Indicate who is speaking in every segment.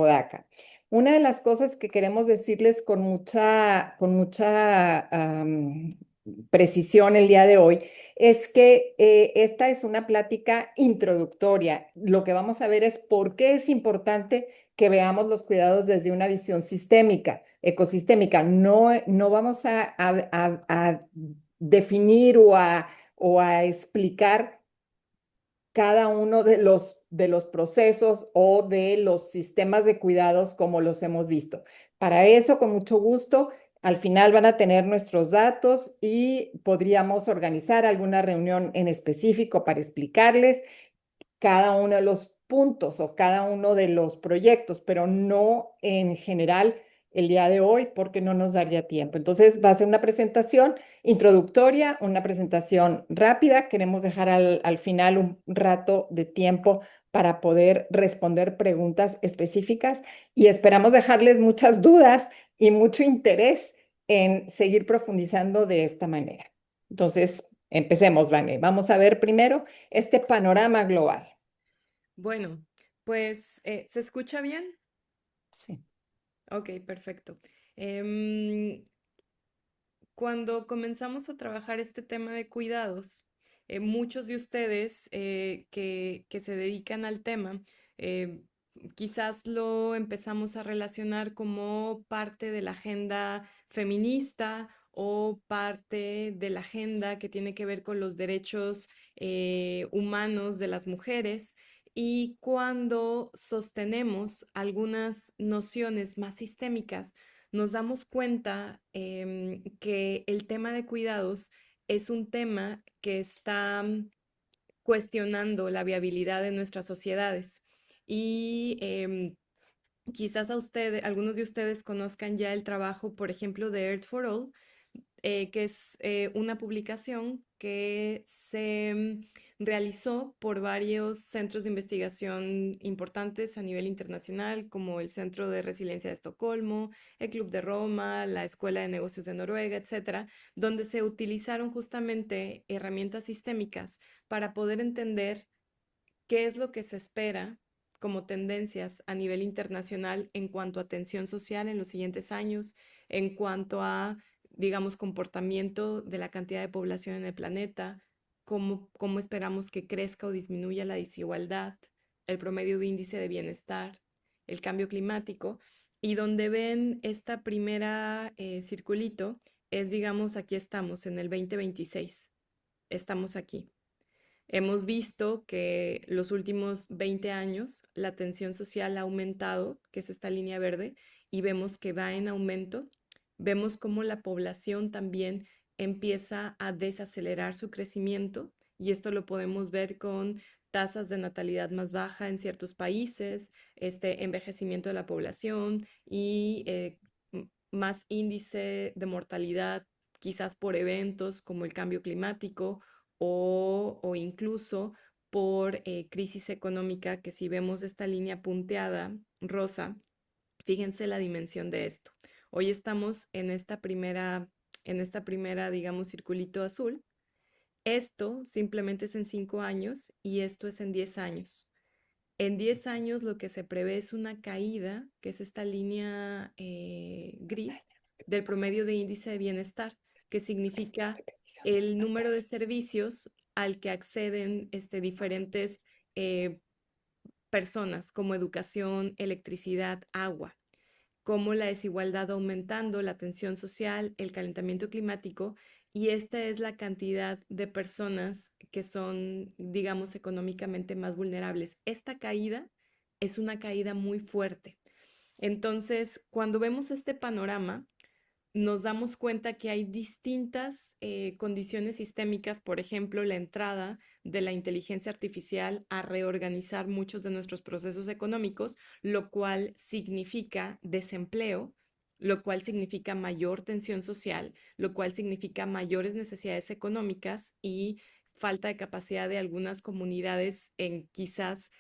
Speaker 1: Podaca. Una de las cosas que queremos decirles con mucha precisión el día de hoy es que esta es una plática introductoria. Lo que vamos a ver es por qué es importante que veamos los cuidados desde una visión sistémica, ecosistémica. No vamos a definir o a explicar cada uno de los procesos o de los sistemas de cuidados como los hemos visto. Para eso, con mucho gusto, al final van a tener nuestros datos y podríamos organizar alguna reunión en específico para explicarles cada uno de los puntos o cada uno de los proyectos, pero no en general el día de hoy porque no nos daría tiempo. Entonces va a ser una presentación introductoria, una presentación rápida. Queremos dejar al final un rato de tiempo para poder responder preguntas específicas y esperamos dejarles muchas dudas y mucho interés en seguir profundizando de esta manera. Entonces, empecemos, Vane. Vamos a ver primero este panorama global.
Speaker 2: Bueno, pues, ¿se escucha bien?
Speaker 1: Sí.
Speaker 2: Ok, perfecto. Em, Cuando comenzamos a trabajar este tema de cuidados, muchos de ustedes que se dedican al tema, eh, quizás lo empezamos a relacionar como parte de la agenda feminista o parte de la agenda que tiene que ver con los derechos humanos de las mujeres. Y cuando sostenemos algunas nociones más sistémicas, nos damos cuenta que el tema de cuidados es un tema que está cuestionando la viabilidad de nuestras sociedades. Y quizás algunos de ustedes conozcan ya el trabajo, por ejemplo, de Earth for All, que es una publicación que se realizó por varios centros de investigación importantes a nivel internacional, como el Centro de Resiliencia de Estocolmo, el Club de Roma, la Escuela de Negocios de Noruega, etcétera, donde se utilizaron justamente herramientas sistémicas para poder entender qué es lo que se espera como tendencias a nivel internacional en cuanto a atención social en los siguientes años, en cuanto a, digamos, comportamiento de la cantidad de población en el planeta, cómo esperamos que crezca o disminuya la desigualdad, el promedio de índice de bienestar, el cambio climático, y donde ven esta primera circulito es, digamos, aquí estamos en el 2026, estamos aquí. Hemos visto que los últimos 20 años la tensión social ha aumentado, que es esta línea verde, y vemos que va en aumento. Vemos cómo la población también empieza a desacelerar su crecimiento y esto lo podemos ver con tasas de natalidad más baja en ciertos países, este envejecimiento de la población y más índice de mortalidad, quizás por eventos como el cambio climático o incluso por crisis económica, que si vemos esta línea punteada rosa, fíjense la dimensión de esto. Hoy estamos en esta primera, digamos, circulito azul. Esto simplemente es en 5 años y esto es en 10 años. En 10 años lo que se prevé es una caída, que es esta línea gris, del promedio de índice de bienestar, que significa el número de servicios al que acceden diferentes eh, personas, como educación, electricidad, agua, cómo la desigualdad aumentando, la tensión social, el calentamiento climático, y esta es la cantidad de personas que son, digamos, económicamente más vulnerables. Esta caída es una caída muy fuerte. Entonces, cuando vemos este panorama, nos damos cuenta que hay distintas condiciones sistémicas, por ejemplo, la entrada de la inteligencia artificial a reorganizar muchos de nuestros procesos económicos, lo cual significa desempleo, lo cual significa mayor tensión social, lo cual significa mayores necesidades económicas y falta de capacidad de algunas comunidades en quizás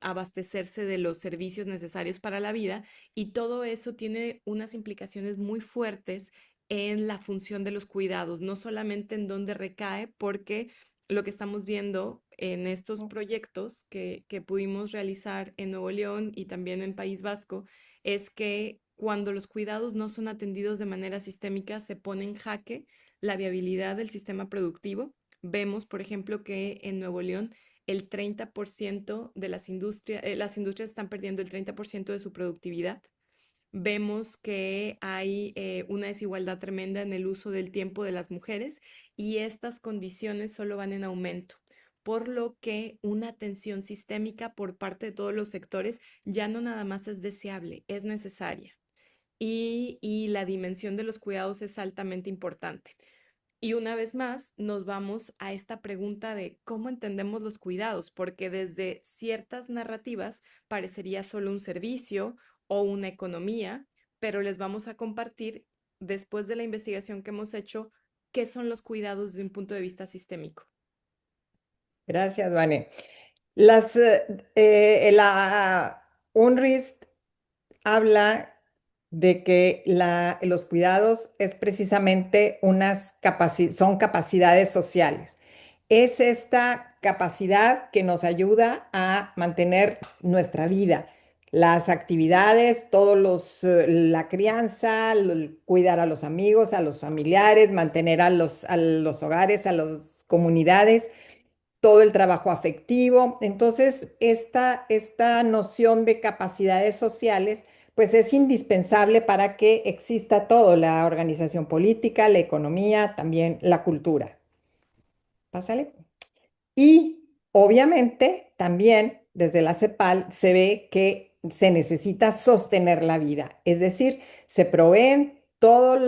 Speaker 2: abastecerse de los servicios necesarios para la vida, y todo eso tiene unas implicaciones muy fuertes en la función de los cuidados, no solamente en dónde recae, porque lo que estamos viendo en estos proyectos que pudimos realizar en Nuevo León y también en País Vasco es que cuando los cuidados no son atendidos de manera sistémica, se pone en jaque la viabilidad del sistema productivo. Vemos, por ejemplo, que en Nuevo León el 30% de las industrias están perdiendo el 30% de su productividad. Vemos que hay una desigualdad tremenda en el uso del tiempo de las mujeres y estas condiciones solo van en aumento, por lo que una atención sistémica por parte de todos los sectores ya no nada más es deseable, es necesaria. Y la dimensión de los cuidados es altamente importante. Y una vez más, nos vamos a esta pregunta de cómo entendemos los cuidados, porque desde ciertas narrativas parecería solo un servicio o una economía, pero les vamos a compartir, después de la investigación que hemos hecho, qué son los cuidados desde un punto de vista sistémico.
Speaker 1: Gracias, Vane. La UNRIS habla de que los cuidados es precisamente son capacidades sociales. Es esta capacidad que nos ayuda a mantener nuestra vida, las actividades, la crianza, cuidar a los amigos, a los familiares, mantener a los hogares, a las comunidades, todo el trabajo afectivo. Entonces, esta noción de capacidades sociales, pues es indispensable para que exista todo, la organización política, la economía, también la cultura. Pásale. Y obviamente también desde la CEPAL se ve que se necesita sostener la vida, es decir, se proveen todos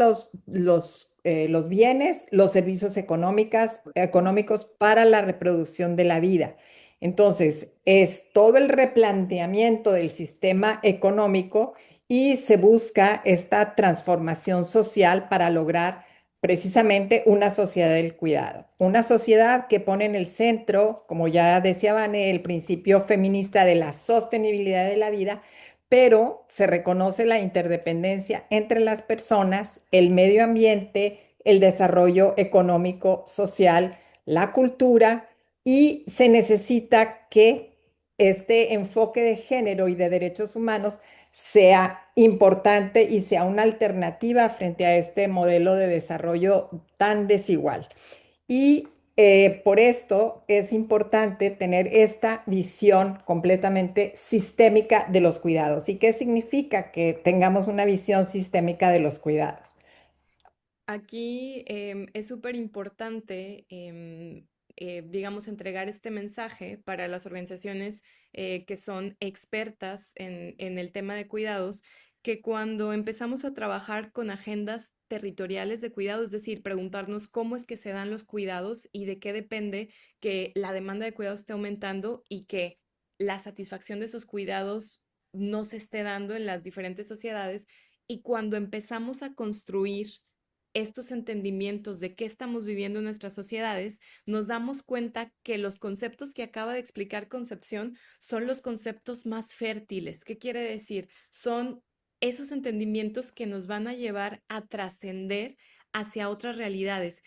Speaker 1: los bienes, los servicios económicos para la reproducción de la vida. Entonces, es todo el replanteamiento del sistema económico y se busca esta transformación social para lograr precisamente una sociedad del cuidado, una sociedad que pone en el centro, como ya decía Vane, el principio feminista de la sostenibilidad de la vida, pero se reconoce la interdependencia entre las personas, el medio ambiente, el desarrollo económico, social, la cultura, y se necesita que este enfoque de género y de derechos humanos sea importante y sea una alternativa frente a este modelo de desarrollo tan desigual. Y por esto es importante tener esta visión completamente sistémica de los cuidados. ¿Y qué significa que tengamos una visión sistémica de los cuidados?
Speaker 2: Aquí es súper importante, digamos, entregar este mensaje para las organizaciones que son expertas en el tema de cuidados, que cuando empezamos a trabajar con agendas territoriales de cuidado, es decir, preguntarnos cómo es que se dan los cuidados y de qué depende que la demanda de cuidados esté aumentando y que la satisfacción de esos cuidados no se esté dando en las diferentes sociedades, y cuando empezamos a construir estos entendimientos de qué estamos viviendo en nuestras sociedades, nos damos cuenta que los conceptos que acaba de explicar Concepción son los conceptos más fértiles. ¿Qué quiere decir? Son esos entendimientos que nos van a llevar a trascender hacia otras realidades.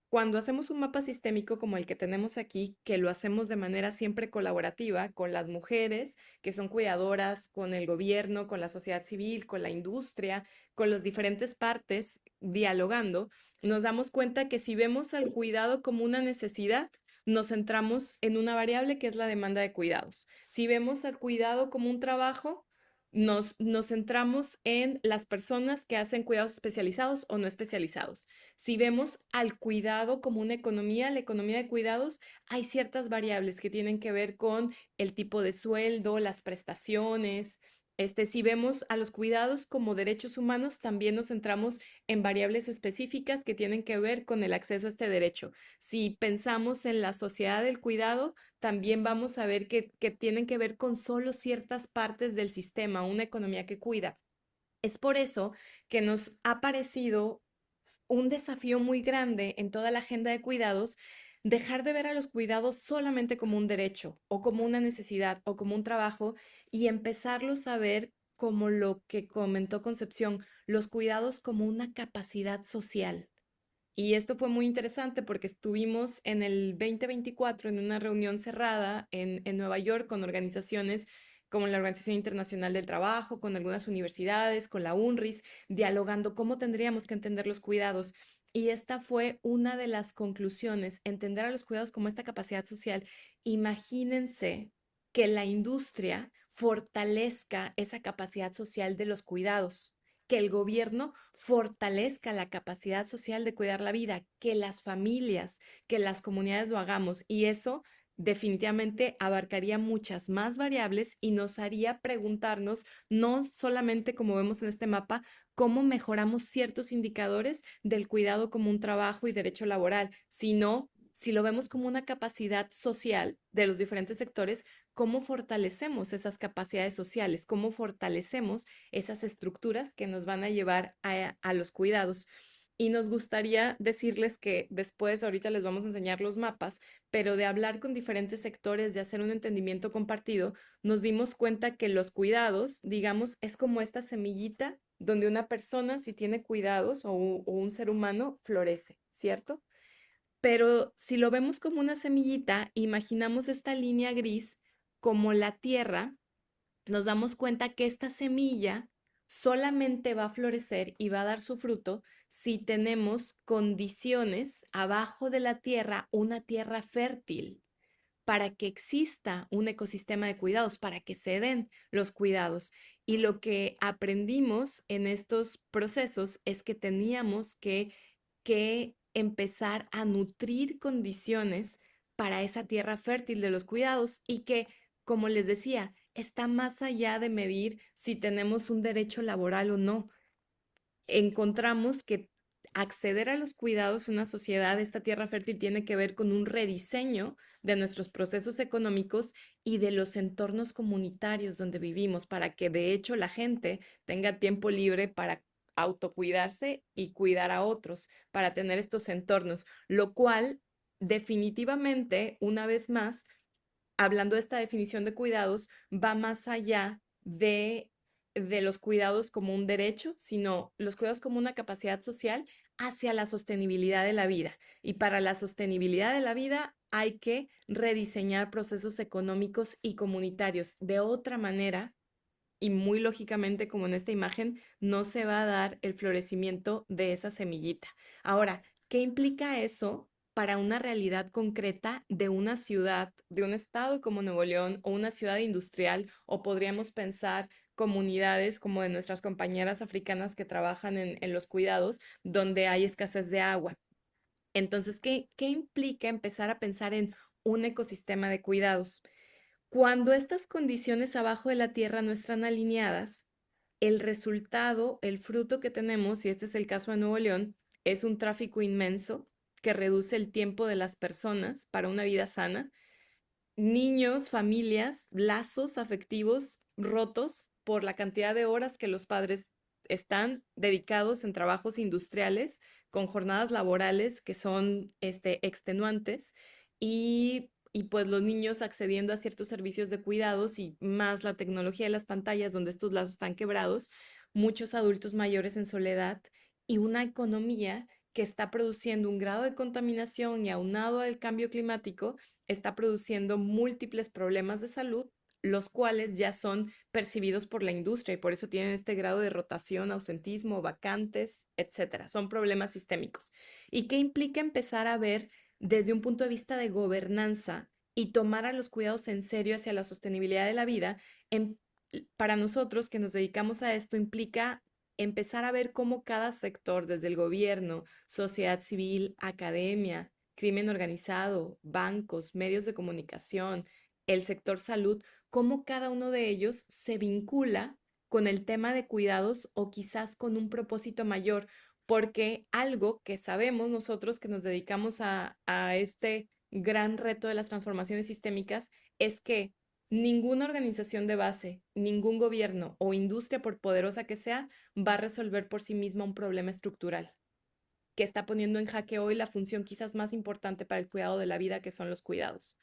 Speaker 2: Cuando hacemos un mapa sistémico como el que tenemos aquí, que lo hacemos de manera siempre colaborativa con las mujeres, que son cuidadoras, con el gobierno, con la sociedad civil, con la industria, con las diferentes partes, dialogando, nos damos cuenta que si vemos al cuidado como una necesidad, nos centramos en una variable que es la demanda de cuidados. Si vemos al cuidado como un trabajo, nos centramos en las personas que hacen cuidados especializados o no especializados. Si vemos al cuidado como una economía, la economía de cuidados, hay ciertas variables que tienen que ver con el tipo de sueldo, las prestaciones. Si vemos a los cuidados como derechos humanos, también nos centramos en variables específicas que tienen que ver con el acceso a este derecho. Si pensamos en la sociedad del cuidado, también vamos a ver que tienen que ver con solo ciertas partes del sistema, una economía que cuida. Es por eso que nos ha parecido un desafío muy grande en toda la agenda de cuidados, dejar de ver a los cuidados solamente como un derecho o como una necesidad o como un trabajo y empezarlos a ver como lo que comentó Concepción, los cuidados como una capacidad social. Y esto fue muy interesante porque estuvimos en el 2024 en una reunión cerrada en Nueva York con organizaciones como la Organización Internacional del Trabajo, con algunas universidades, con la UNRIS, dialogando cómo tendríamos que entender los cuidados. Y esta fue una de las conclusiones, entender a los cuidados como esta capacidad social. Imagínense que la industria fortalezca esa capacidad social de los cuidados, que el gobierno fortalezca la capacidad social de cuidar la vida, que las familias, que las comunidades lo hagamos. Y eso definitivamente abarcaría muchas más variables y nos haría preguntarnos, no solamente como vemos en este mapa, cómo mejoramos ciertos indicadores del cuidado como un trabajo y derecho laboral, sino si lo vemos como una capacidad social de los diferentes sectores, cómo fortalecemos esas capacidades sociales, cómo fortalecemos esas estructuras que nos van a llevar a los cuidados. Y nos gustaría decirles que después, ahorita les vamos a enseñar los mapas, pero de hablar con diferentes sectores, de hacer un entendimiento compartido, nos dimos cuenta que los cuidados, digamos, es como esta semillita donde una persona, si tiene cuidados o un ser humano, florece, ¿cierto? Pero si lo vemos como una semillita, imaginamos esta línea gris como la tierra, nos damos cuenta que esta semilla solamente va a florecer y va a dar su fruto si tenemos condiciones abajo de la tierra, una tierra fértil, para que exista un ecosistema de cuidados, para que se den los cuidados. Y lo que aprendimos en estos procesos es que teníamos que empezar a nutrir condiciones para esa tierra fértil de los cuidados y que, como les decía, está más allá de medir si tenemos un derecho laboral o no. Encontramos que acceder a los cuidados en una sociedad, esta tierra fértil, tiene que ver con un rediseño de nuestros procesos económicos y de los entornos comunitarios donde vivimos, para que de hecho la gente tenga tiempo libre para autocuidarse y cuidar a otros, para tener estos entornos, lo cual definitivamente, una vez más, hablando de esta definición de cuidados, va más allá de los cuidados como un derecho, sino los cuidados como una capacidad social hacia la sostenibilidad de la vida. Y para la sostenibilidad de la vida hay que rediseñar procesos económicos y comunitarios. De otra manera, y muy lógicamente, como en esta imagen, no se va a dar el florecimiento de esa semillita. Ahora, ¿qué implica eso para una realidad concreta de una ciudad, de un estado como Nuevo León o una ciudad industrial? O podríamos pensar comunidades como de nuestras compañeras africanas que trabajan en los cuidados, donde hay escasez de agua. Entonces, ¿qué implica empezar a pensar en un ecosistema de cuidados? Cuando estas condiciones abajo de la Tierra no están alineadas, el resultado, el fruto que tenemos, y este es el caso de Nuevo León, es un tráfico inmenso que reduce el tiempo de las personas para una vida sana, niños, familias, lazos afectivos rotos por la cantidad de horas que los padres están dedicados en trabajos industriales con jornadas laborales que son extenuantes y pues los niños accediendo a ciertos servicios de cuidados y más la tecnología de las pantallas donde estos lazos están quebrados, muchos adultos mayores en soledad y una economía que está produciendo un grado de contaminación y aunado al cambio climático está produciendo múltiples problemas de salud, los cuales ya son percibidos por la industria y por eso tienen este grado de rotación, ausentismo, vacantes, etcétera. Son problemas sistémicos. ¿Y qué implica empezar a ver desde un punto de vista de gobernanza y tomar a los cuidados en serio hacia la sostenibilidad de la vida? En, para nosotros que nos dedicamos a esto implica empezar a ver cómo cada sector, desde el gobierno, sociedad civil, academia, crimen organizado, bancos, medios de comunicación, el sector salud, cómo cada uno de ellos se vincula con el tema de cuidados o quizás con un propósito mayor, porque algo que sabemos nosotros que nos dedicamos a este gran reto de las transformaciones sistémicas es que ninguna organización de base, ningún gobierno o industria, por poderosa que sea, va a resolver por sí misma un problema estructural que está poniendo en jaque hoy la función quizás más importante para el cuidado de la vida, que son los cuidados.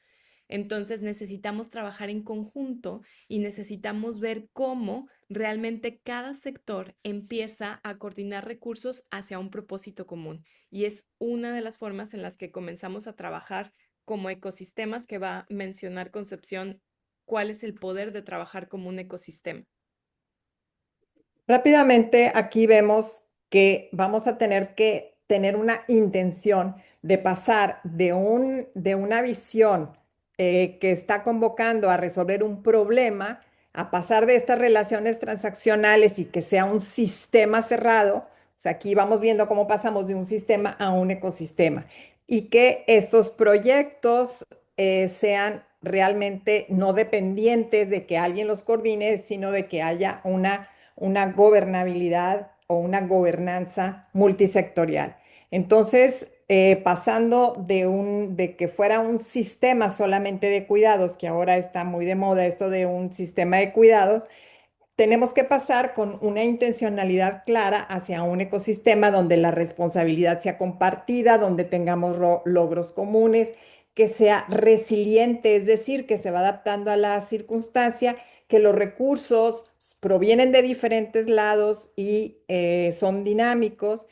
Speaker 2: Entonces necesitamos trabajar en conjunto y necesitamos ver cómo realmente cada sector empieza a coordinar recursos hacia un propósito común. Y es una de las formas en las que comenzamos a trabajar como ecosistemas, que va a mencionar Concepción cuál es el poder de trabajar como un ecosistema.
Speaker 1: Rápidamente, aquí vemos que vamos a tener que tener una intención de pasar de una visión que está convocando a resolver un problema, a pasar de estas relaciones transaccionales y que sea un sistema cerrado. O sea, aquí vamos viendo cómo pasamos de un sistema a un ecosistema y que estos proyectos sean realmente no dependientes de que alguien los coordine, sino de que haya una gobernabilidad o una gobernanza multisectorial. Entonces, pasando de que fuera un sistema solamente de cuidados, que ahora está muy de moda esto de un sistema de cuidados, tenemos que pasar con una intencionalidad clara hacia un ecosistema donde la responsabilidad sea compartida, donde tengamos logros comunes, que sea resiliente, es decir, que se va adaptando a la circunstancia, que los recursos provienen de diferentes lados y son dinámicos,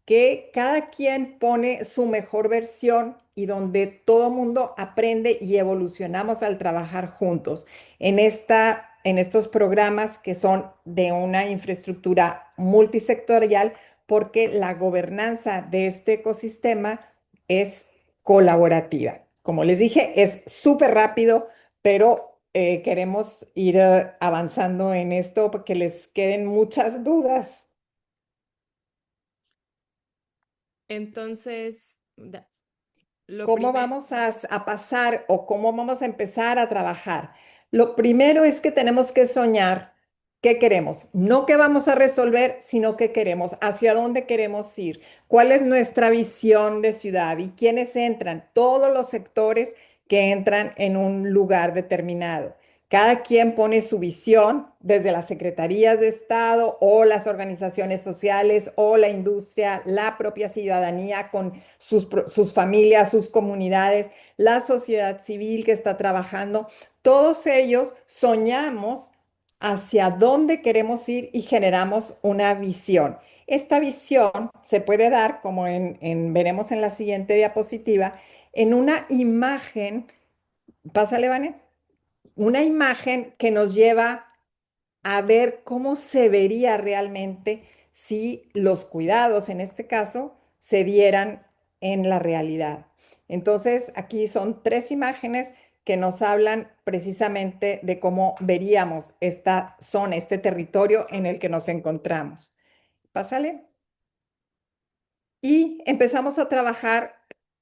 Speaker 1: que cada quien pone su mejor versión y donde todo mundo aprende y evolucionamos al trabajar juntos en estos programas que son de una infraestructura multisectorial, porque la gobernanza de este ecosistema es colaborativa. Como les dije, es súper rápido, pero queremos ir avanzando en esto porque les queden muchas dudas.
Speaker 2: Entonces, lo
Speaker 1: ¿Cómo
Speaker 2: primero,
Speaker 1: vamos a pasar o cómo vamos a empezar a trabajar? Lo primero es que tenemos que soñar qué queremos, no qué vamos a resolver, sino qué queremos, hacia dónde queremos ir, cuál es nuestra visión de ciudad y quiénes entran, todos los sectores que entran en un lugar determinado. Cada quien pone su visión desde las secretarías de Estado o las organizaciones sociales o la industria, la propia ciudadanía con sus familias, sus comunidades, la sociedad civil que está trabajando. Todos ellos soñamos hacia dónde queremos ir y generamos una visión. Esta visión se puede dar, como veremos en la siguiente diapositiva, en una imagen, pásale, Vane, una imagen que nos lleva a ver cómo se vería realmente si los cuidados, en este caso, se dieran en la realidad. Entonces, aquí son tres imágenes que nos hablan precisamente de cómo veríamos esta zona, este territorio en el que nos encontramos. Pásale. Y empezamos a trabajar,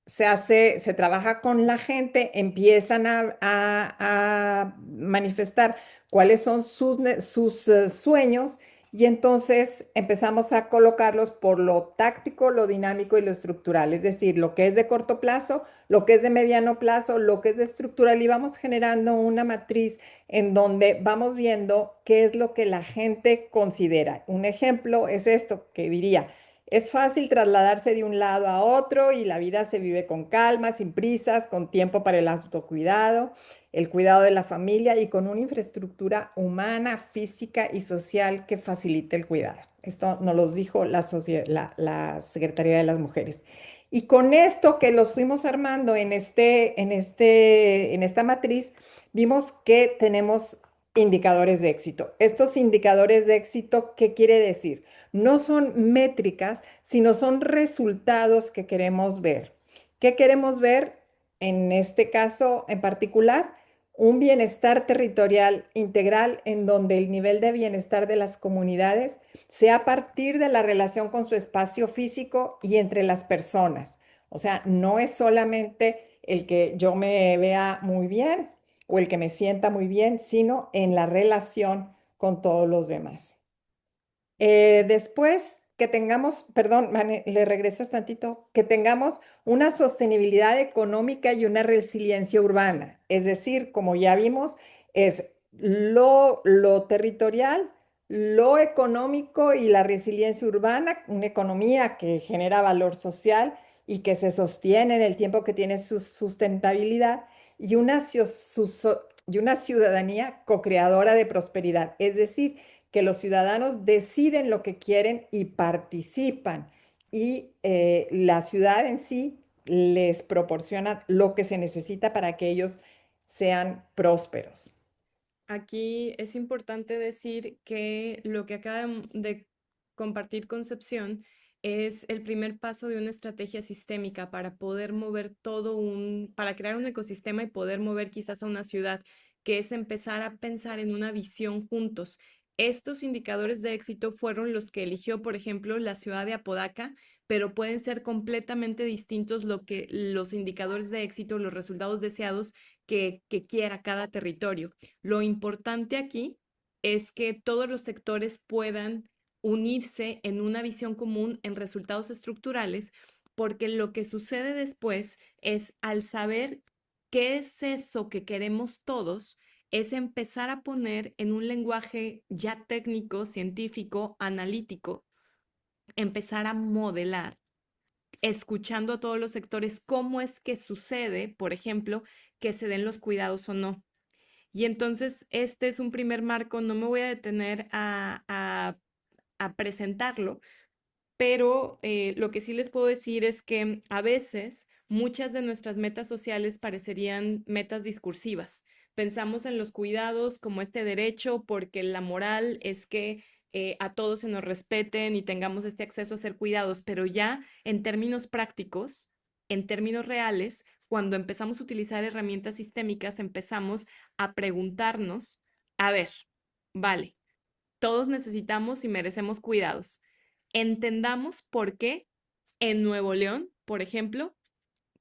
Speaker 1: se trabaja con la gente, empiezan a manifestar cuáles son sus sueños y entonces empezamos a colocarlos por lo táctico, lo dinámico y lo estructural, es decir, lo que es de corto plazo, lo que es de mediano plazo, lo que es de estructural y vamos generando una matriz en donde vamos viendo qué es lo que la gente considera. Un ejemplo es esto que diría. Es fácil trasladarse de un lado a otro y la vida se vive con calma, sin prisas, con tiempo para el autocuidado, el cuidado de la familia y con una infraestructura humana, física y social que facilite el cuidado. Esto nos lo dijo la Secretaría de las Mujeres. Y con esto que los fuimos armando en esta matriz, vimos que tenemos indicadores de éxito. Estos indicadores de éxito, ¿qué quiere decir? No son métricas, sino son resultados que queremos ver. ¿Qué queremos ver? En este caso en particular, un bienestar territorial integral en donde el nivel de bienestar de las comunidades sea a partir de la relación con su espacio físico y entre las personas. O sea, no es solamente el que yo me vea muy bien o el que me sienta muy bien, sino en la relación con todos los demás. Después que tengamos, perdón, Mane, le regresas tantito, que tengamos una sostenibilidad económica y una resiliencia urbana. Es decir, como ya vimos, es lo territorial, lo económico y la resiliencia urbana, una economía que genera valor social y que se sostiene en el tiempo que tiene su sustentabilidad. y una ciudadanía co-creadora de prosperidad. Es decir, que los ciudadanos deciden lo que quieren y participan y la ciudad en sí les proporciona lo que se necesita para que ellos sean prósperos.
Speaker 2: Aquí es importante decir que lo que acaba de compartir Concepción es el primer paso de una estrategia sistémica para poder mover para crear un ecosistema y poder mover quizás a una ciudad, que es empezar a pensar en una visión juntos. Estos indicadores de éxito fueron los que eligió, por ejemplo, la ciudad de Apodaca, pero pueden ser completamente distintos los indicadores de éxito, los resultados deseados que quiera cada territorio. Lo importante aquí es que todos los sectores puedan unirse en una visión común en resultados estructurales, porque lo que sucede después es al saber qué es eso que queremos todos, es empezar a poner en un lenguaje ya técnico, científico, analítico, empezar a modelar, escuchando a todos los sectores, cómo es que sucede, por ejemplo, que se den los cuidados o no. Y entonces este es un primer marco, no me voy a detener a presentarlo, pero lo que sí les puedo decir es que a veces muchas de nuestras metas sociales parecerían metas discursivas. Pensamos en los cuidados como este derecho porque la moral es que a todos se nos respeten y tengamos este acceso a ser cuidados, pero ya en términos prácticos, en términos reales, cuando empezamos a utilizar herramientas sistémicas, empezamos a preguntarnos, a ver, vale, todos necesitamos y merecemos cuidados. Entendamos por qué en Nuevo León, por ejemplo,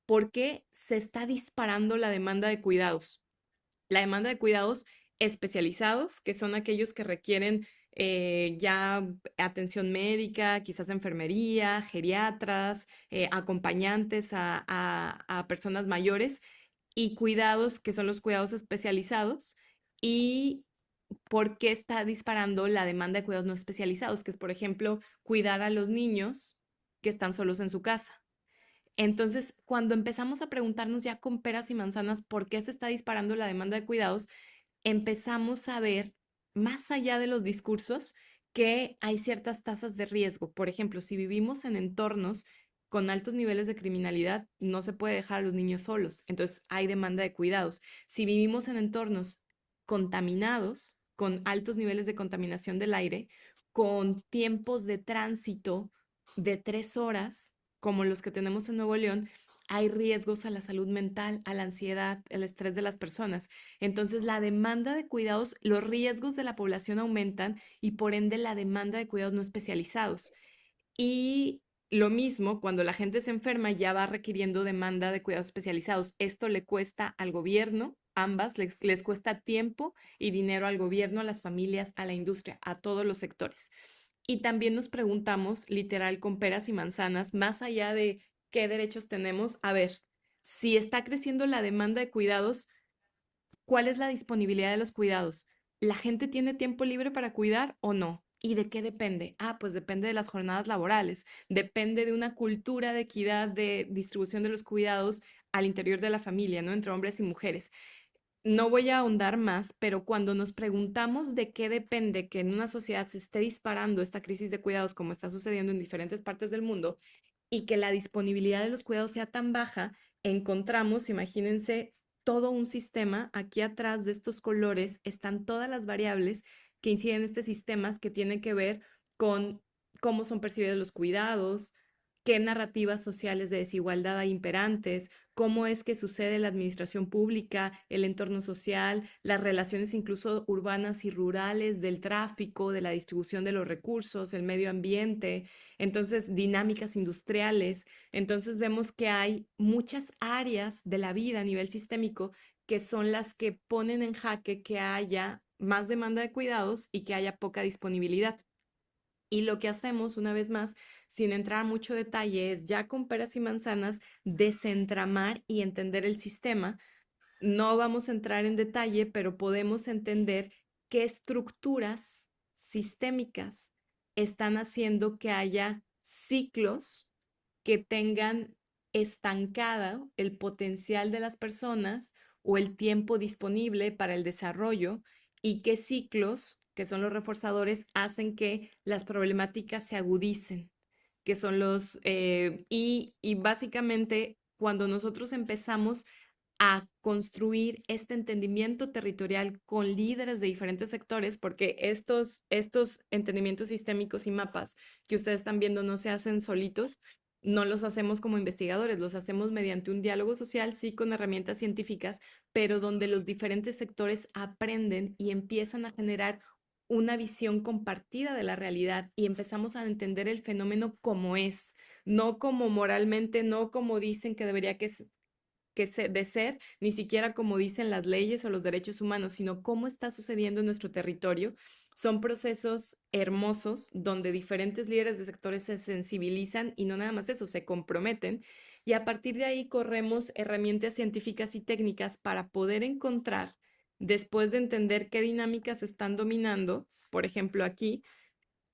Speaker 2: por qué se está disparando la demanda de cuidados. La demanda de cuidados especializados, que son aquellos que requieren ya atención médica, quizás enfermería, geriatras, acompañantes a personas mayores, y cuidados, que son los cuidados especializados, y por qué está disparando la demanda de cuidados no especializados, que es, por ejemplo, cuidar a los niños que están solos en su casa. Entonces, cuando empezamos a preguntarnos ya con peras y manzanas por qué se está disparando la demanda de cuidados, empezamos a ver, más allá de los discursos, que hay ciertas tasas de riesgo. Por ejemplo, si vivimos en entornos con altos niveles de criminalidad, no se puede dejar a los niños solos. Entonces, hay demanda de cuidados. Si vivimos en entornos contaminados, con altos niveles de contaminación del aire, con tiempos de tránsito de 3 horas, como los que tenemos en Nuevo León, hay riesgos a la salud mental, a la ansiedad, el estrés de las personas. Entonces, la demanda de cuidados, los riesgos de la población aumentan y por ende la demanda de cuidados no especializados. Y lo mismo, cuando la gente se enferma, ya va requiriendo demanda de cuidados especializados. Esto le cuesta al gobierno, ambas, les cuesta tiempo y dinero al gobierno, a las familias, a la industria, a todos los sectores. Y también nos preguntamos, literal, con peras y manzanas, más allá de qué derechos tenemos, a ver, si está creciendo la demanda de cuidados, ¿cuál es la disponibilidad de los cuidados? ¿La gente tiene tiempo libre para cuidar o no? ¿Y de qué depende? Ah, pues depende de las jornadas laborales, depende de una cultura de equidad de distribución de los cuidados al interior de la familia, ¿no? Entre hombres y mujeres. No voy a ahondar más, pero cuando nos preguntamos de qué depende que en una sociedad se esté disparando esta crisis de cuidados como está sucediendo en diferentes partes del mundo y que la disponibilidad de los cuidados sea tan baja, encontramos, imagínense, todo un sistema. Aquí atrás de estos colores están todas las variables que inciden en este sistema que tienen que ver con cómo son percibidos los cuidados, qué narrativas sociales de desigualdad hay imperantes, cómo es que sucede la administración pública, el entorno social, las relaciones incluso urbanas y rurales, del tráfico, de la distribución de los recursos, el medio ambiente, entonces dinámicas industriales. Entonces vemos que hay muchas áreas de la vida a nivel sistémico que son las que ponen en jaque que haya más demanda de cuidados y que haya poca disponibilidad. Y lo que hacemos, una vez más, sin entrar a mucho detalle, es ya con peras y manzanas desentramar y entender el sistema. No vamos a entrar en detalle, pero podemos entender qué estructuras sistémicas están haciendo que haya ciclos que tengan estancada el potencial de las personas o el tiempo disponible para el desarrollo y qué ciclos, que son los reforzadores, hacen que las problemáticas se agudicen, que son y básicamente cuando nosotros empezamos a construir este entendimiento territorial con líderes de diferentes sectores, porque estos entendimientos sistémicos y mapas que ustedes están viendo no se hacen solitos, no los hacemos como investigadores, los hacemos mediante un diálogo social, sí, con herramientas científicas, pero donde los diferentes sectores aprenden y empiezan a generar una visión compartida de la realidad y empezamos a entender el fenómeno como es, no como moralmente, no como dicen que debería de ser, ni siquiera como dicen las leyes o los derechos humanos, sino cómo está sucediendo en nuestro territorio. Son procesos hermosos donde diferentes líderes de sectores se sensibilizan y no nada más eso, se comprometen. Y a partir de ahí corremos herramientas científicas y técnicas para poder encontrar, después de entender qué dinámicas están dominando, por ejemplo aquí,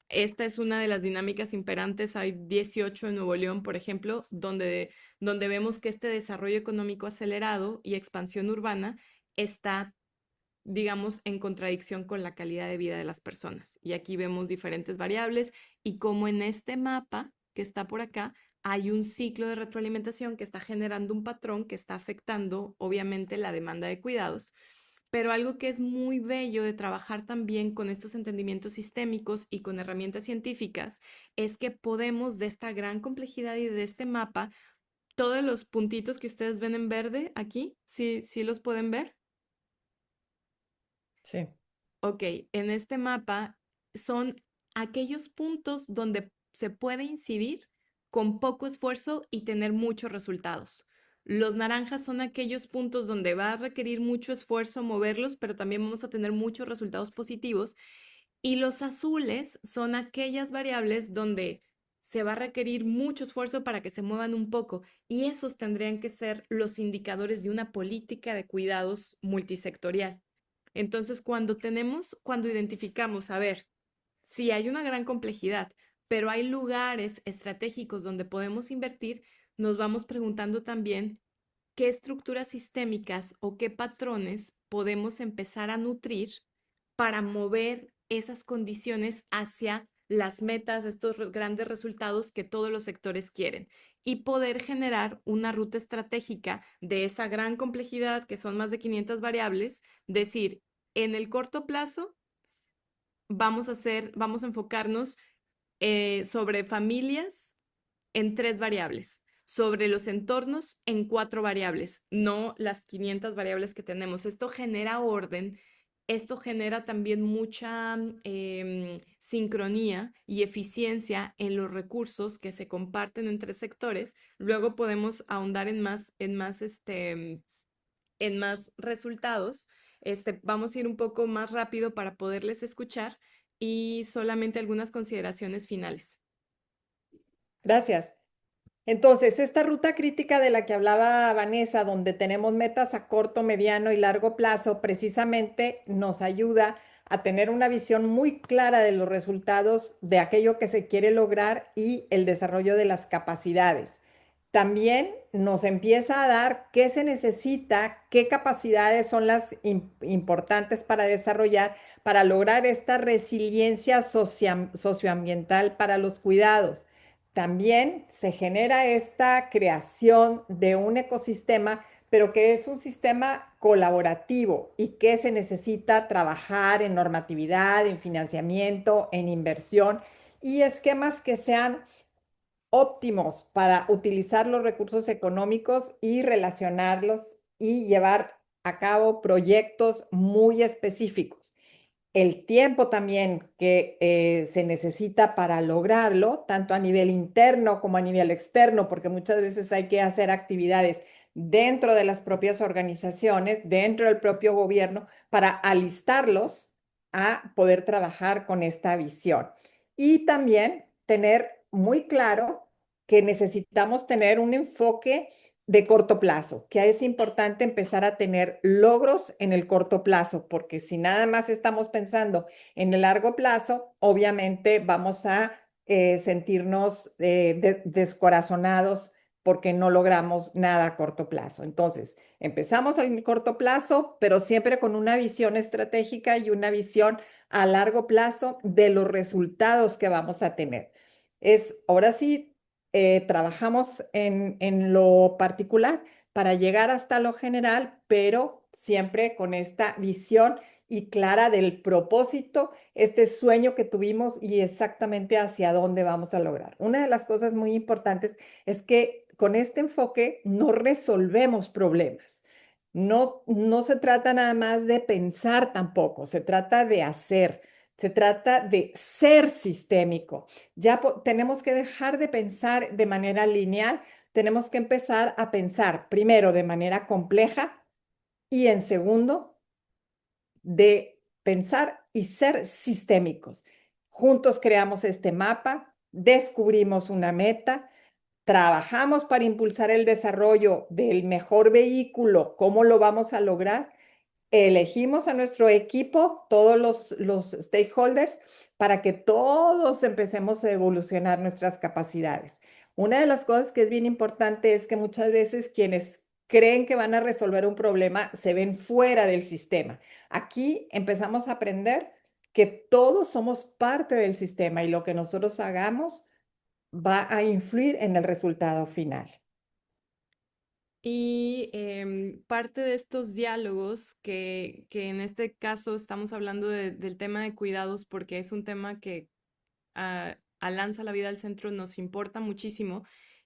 Speaker 2: esta es una de las dinámicas imperantes. Hay 18 en Nuevo León, por ejemplo, donde vemos que este desarrollo económico acelerado y expansión urbana está, digamos, en contradicción con la calidad de vida de las personas. Y aquí vemos diferentes variables y como en este mapa que está por acá, hay un ciclo de retroalimentación que está generando un patrón que está afectando, obviamente, la demanda de cuidados. Pero algo que es muy bello de trabajar también con estos entendimientos sistémicos y con herramientas científicas es que podemos de esta gran complejidad y de este mapa, todos los puntitos que ustedes ven en verde aquí, ¿sí, sí los pueden ver?
Speaker 1: Sí.
Speaker 2: Ok, en este mapa son aquellos puntos donde se puede incidir con poco esfuerzo y tener muchos resultados. Los naranjas son aquellos puntos donde va a requerir mucho esfuerzo moverlos, pero también vamos a tener muchos resultados positivos. Y los azules son aquellas variables donde se va a requerir mucho esfuerzo para que se muevan un poco. Y esos tendrían que ser los indicadores de una política de cuidados multisectorial. Entonces, cuando identificamos, a ver, sí hay una gran complejidad, pero hay lugares estratégicos donde podemos invertir, nos vamos preguntando también qué estructuras sistémicas o qué patrones podemos empezar a nutrir para mover esas condiciones hacia las metas, estos grandes resultados que todos los sectores quieren y poder generar una ruta estratégica de esa gran complejidad que son más de 500 variables, decir, en el corto plazo vamos a enfocarnos sobre familias en 3 variables, sobre los entornos en 4 variables, no las 500 variables que tenemos. Esto genera orden, esto genera también mucha sincronía y eficiencia en los recursos que se comparten entre sectores. Luego podemos ahondar en más resultados. Vamos a ir un poco más rápido para poderles escuchar y solamente algunas consideraciones finales.
Speaker 1: Gracias. Entonces, esta ruta crítica de la que hablaba Vanessa, donde tenemos metas a corto, mediano y largo plazo, precisamente nos ayuda a tener una visión muy clara de los resultados de aquello que se quiere lograr y el desarrollo de las capacidades. También nos empieza a dar qué se necesita, qué capacidades son las importantes para desarrollar para lograr esta resiliencia socioambiental para los cuidados. También se genera esta creación de un ecosistema, pero que es un sistema colaborativo y que se necesita trabajar en normatividad, en financiamiento, en inversión y esquemas que sean óptimos para utilizar los recursos económicos y relacionarlos y llevar a cabo proyectos muy específicos. El tiempo también que se necesita para lograrlo, tanto a nivel interno como a nivel externo, porque muchas veces hay que hacer actividades dentro de las propias organizaciones, dentro del propio gobierno, para alistarlos a poder trabajar con esta visión. Y también tener muy claro que necesitamos tener un enfoque de corto plazo, que es importante empezar a tener logros en el corto plazo, porque si nada más estamos pensando en el largo plazo, obviamente vamos a sentirnos descorazonados porque no logramos nada a corto plazo. Entonces, empezamos en corto plazo, pero siempre con una visión estratégica y una visión a largo plazo de los resultados que vamos a tener. Ahora sí, trabajamos en lo particular para llegar hasta lo general, pero siempre con esta visión y clara del propósito, este sueño que tuvimos y exactamente hacia dónde vamos a lograr. Una de las cosas muy importantes es que con este enfoque no resolvemos problemas. No se trata nada más de pensar tampoco, se trata de hacer, se trata de ser sistémico. Ya tenemos que dejar de pensar de manera lineal, tenemos que empezar a pensar primero de manera compleja y en segundo de pensar y ser sistémicos. Juntos creamos este mapa, descubrimos una meta, trabajamos para impulsar el desarrollo del mejor vehículo, ¿cómo lo vamos a lograr? Elegimos a nuestro equipo, todos los stakeholders, para que todos empecemos a evolucionar nuestras capacidades. Una de las cosas que es bien importante es que muchas veces quienes creen que van a resolver un problema se ven fuera del sistema. Aquí empezamos a aprender que todos somos parte del sistema y lo que nosotros hagamos va a influir en el resultado final.
Speaker 2: Y parte de estos diálogos, que en este caso estamos hablando del tema de cuidados porque es un tema que a Lanza la Vida al Centro nos importa muchísimo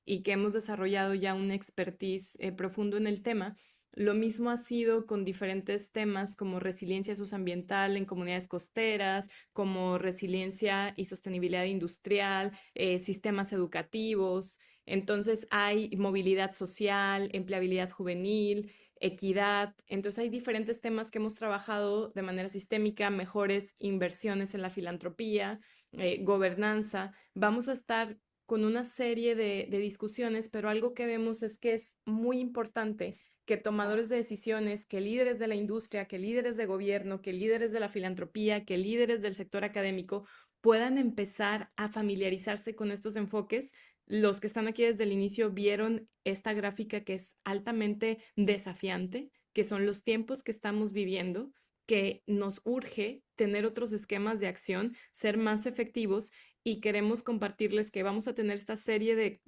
Speaker 2: y que hemos desarrollado ya un expertise profundo en el tema. Lo mismo ha sido con diferentes temas como resiliencia socioambiental en comunidades costeras, como resiliencia y sostenibilidad industrial, sistemas educativos. Entonces hay movilidad social, empleabilidad juvenil, equidad. Entonces hay diferentes temas que hemos trabajado de manera sistémica, mejores inversiones en la filantropía, gobernanza. Vamos a estar con una serie de discusiones, pero algo que vemos es que es muy importante que tomadores de decisiones, que líderes de la industria, que líderes de gobierno, que líderes de la filantropía, que líderes del sector académico puedan empezar a familiarizarse con estos enfoques. Los que están aquí desde el inicio vieron esta gráfica que es altamente desafiante, que son los tiempos que estamos viviendo, que nos urge tener otros esquemas de acción, ser más efectivos y queremos compartirles que vamos a tener esta serie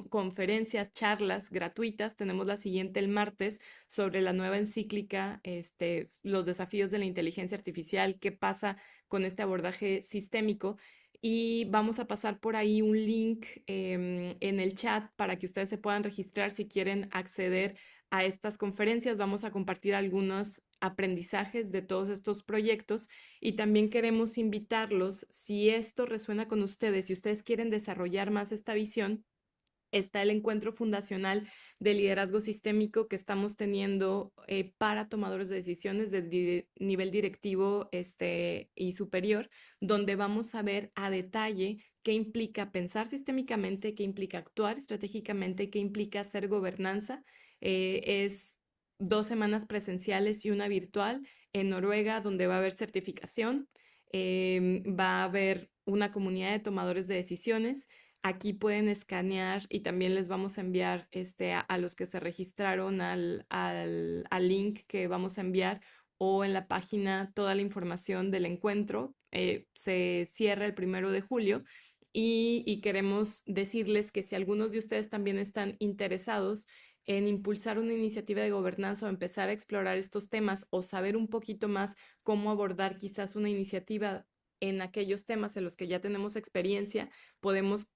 Speaker 2: conferencias, charlas gratuitas. Tenemos la siguiente el martes sobre la nueva encíclica, los desafíos de la inteligencia artificial, qué pasa con este abordaje sistémico. Y vamos a pasar por ahí un link en el chat para que ustedes se puedan registrar si quieren acceder a estas conferencias. Vamos a compartir algunos aprendizajes de todos estos proyectos y también queremos invitarlos, si esto resuena con ustedes, si ustedes quieren desarrollar más esta visión, está el encuentro fundacional de liderazgo sistémico que estamos teniendo para tomadores de decisiones de nivel directivo y superior, donde vamos a ver a detalle qué implica pensar sistémicamente, qué implica actuar estratégicamente, qué implica hacer gobernanza. Es 2 semanas presenciales y una virtual en Noruega, donde va a haber certificación, va a haber una comunidad de tomadores de decisiones. Aquí pueden escanear y también les vamos a enviar a los que se registraron al link que vamos a enviar o en la página toda la información del encuentro. Se cierra el 1 de julio y queremos decirles que si algunos de ustedes también están interesados en impulsar una iniciativa de gobernanza o empezar a explorar estos temas o saber un poquito más cómo abordar quizás una iniciativa en aquellos temas en los que ya tenemos experiencia, podemos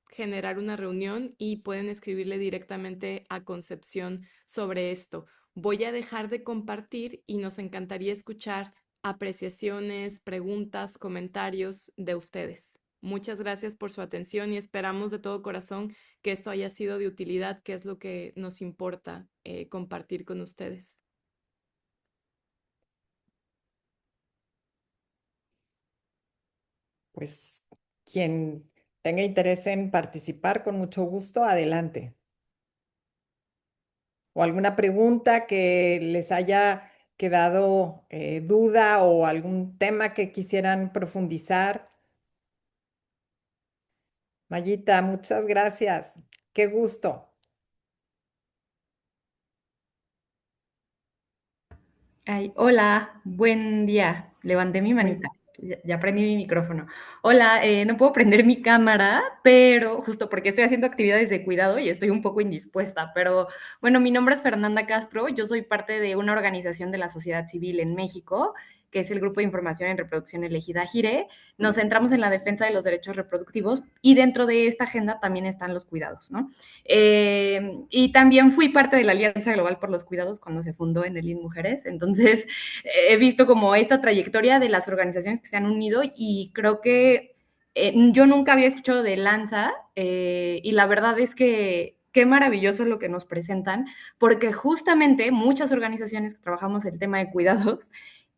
Speaker 2: generar una reunión y pueden escribirle directamente a Concepción sobre esto. Voy a dejar de compartir y nos encantaría escuchar apreciaciones, preguntas, comentarios de ustedes. Muchas gracias por su atención y esperamos de todo corazón que esto haya sido de utilidad, que es lo que nos importa compartir con ustedes.
Speaker 1: Pues quien tenga interés en participar, con mucho gusto, adelante. ¿O alguna pregunta que les haya quedado duda o algún tema que quisieran profundizar? Mayita, muchas gracias. Qué gusto.
Speaker 3: Ay, hola, buen día. Levanté mi manita,
Speaker 1: Muy,
Speaker 3: ya prendí mi micrófono. Hola, no puedo prender mi cámara, pero justo porque estoy haciendo actividades de cuidado y estoy un poco indispuesta. Pero bueno, mi nombre es Fernanda Castro, yo soy parte de una organización de la sociedad civil en México, que es el Grupo de Información en Reproducción Elegida GIRE. Nos centramos en la defensa de los derechos reproductivos y dentro de esta agenda también están los cuidados, ¿no? Y también fui parte de la Alianza Global por los Cuidados cuando se fundó en el IN Mujeres. Entonces, he visto como esta trayectoria de las organizaciones que se han unido y creo que yo nunca había escuchado de Lanza y la verdad es que qué maravilloso lo que nos presentan, porque justamente muchas organizaciones que trabajamos el tema de cuidados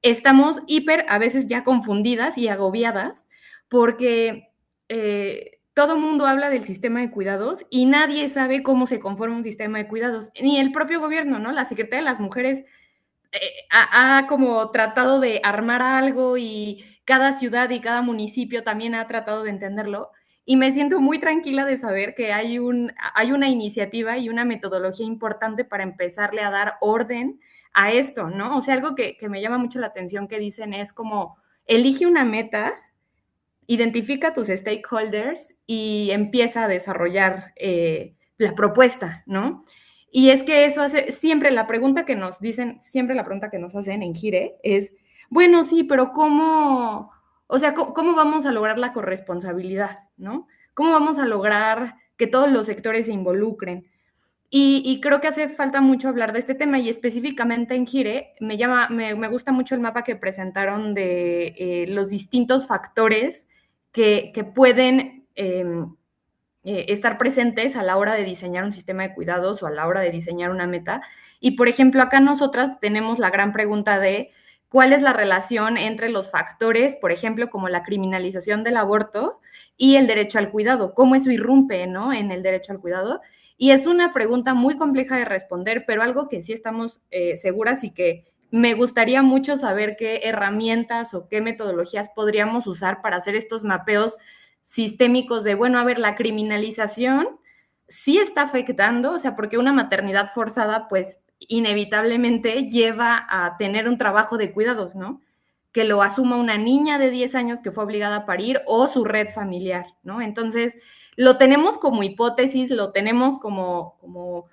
Speaker 3: estamos hiper, a veces ya confundidas y agobiadas, porque todo mundo habla del sistema de cuidados y nadie sabe cómo se conforma un sistema de cuidados, ni el propio gobierno, ¿no? La Secretaría de las Mujeres ha como tratado de armar algo y cada ciudad y cada municipio también ha tratado de entenderlo. Y me siento muy tranquila de saber que hay una iniciativa y una metodología importante para empezarle a dar orden a esto, ¿no? O sea, algo que me llama mucho la atención que dicen es como, elige una meta, identifica tus stakeholders y empieza a desarrollar la propuesta, ¿no? Y es que eso hace, siempre la pregunta que nos dicen, siempre la pregunta que nos hacen en Gire es, bueno, sí, pero ¿cómo, o sea, cómo vamos a lograr la corresponsabilidad, ¿no? ¿Cómo vamos a lograr que todos los sectores se involucren? Y creo que hace falta mucho hablar de este tema y específicamente en Gire me gusta mucho el mapa que presentaron de los distintos factores que pueden estar presentes a la hora de diseñar un sistema de cuidados o a la hora de diseñar una meta. Y por ejemplo, acá nosotras tenemos la gran pregunta de cuál es la relación entre los factores, por ejemplo, como la criminalización del aborto y el derecho al cuidado, cómo eso irrumpe, ¿no? En el derecho al cuidado. Y es una pregunta muy compleja de responder, pero algo que sí estamos seguras y que me gustaría mucho saber qué herramientas o qué metodologías podríamos usar para hacer estos mapeos sistémicos de, bueno, a ver, la criminalización sí está afectando, o sea, porque una maternidad forzada, pues inevitablemente lleva a tener un trabajo de cuidados, ¿no? Que lo asuma una niña de 10 años que fue obligada a parir o su red familiar, ¿no? Entonces, lo tenemos como hipótesis, lo tenemos como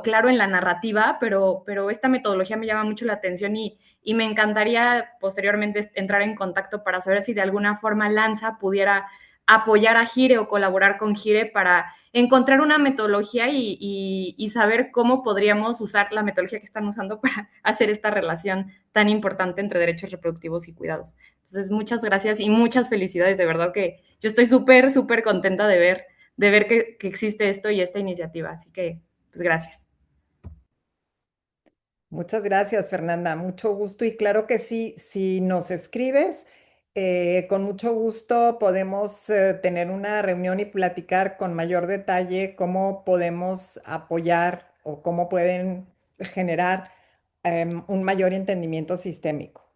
Speaker 3: claro en la narrativa, pero esta metodología me llama mucho la atención y me encantaría posteriormente entrar en contacto para saber si de alguna forma Lanza pudiera apoyar a Gire o colaborar con Gire para encontrar una metodología y saber cómo podríamos usar la metodología que están usando para hacer esta relación tan importante entre derechos reproductivos y cuidados. Entonces, muchas gracias y muchas felicidades, de verdad que yo estoy súper, súper contenta de ver que existe esto y esta iniciativa. Así que, pues gracias.
Speaker 1: Muchas gracias, Fernanda. Mucho gusto. Y claro que sí, si nos escribes, con mucho gusto podemos tener una reunión y platicar con mayor detalle cómo podemos apoyar o cómo pueden generar un mayor entendimiento sistémico.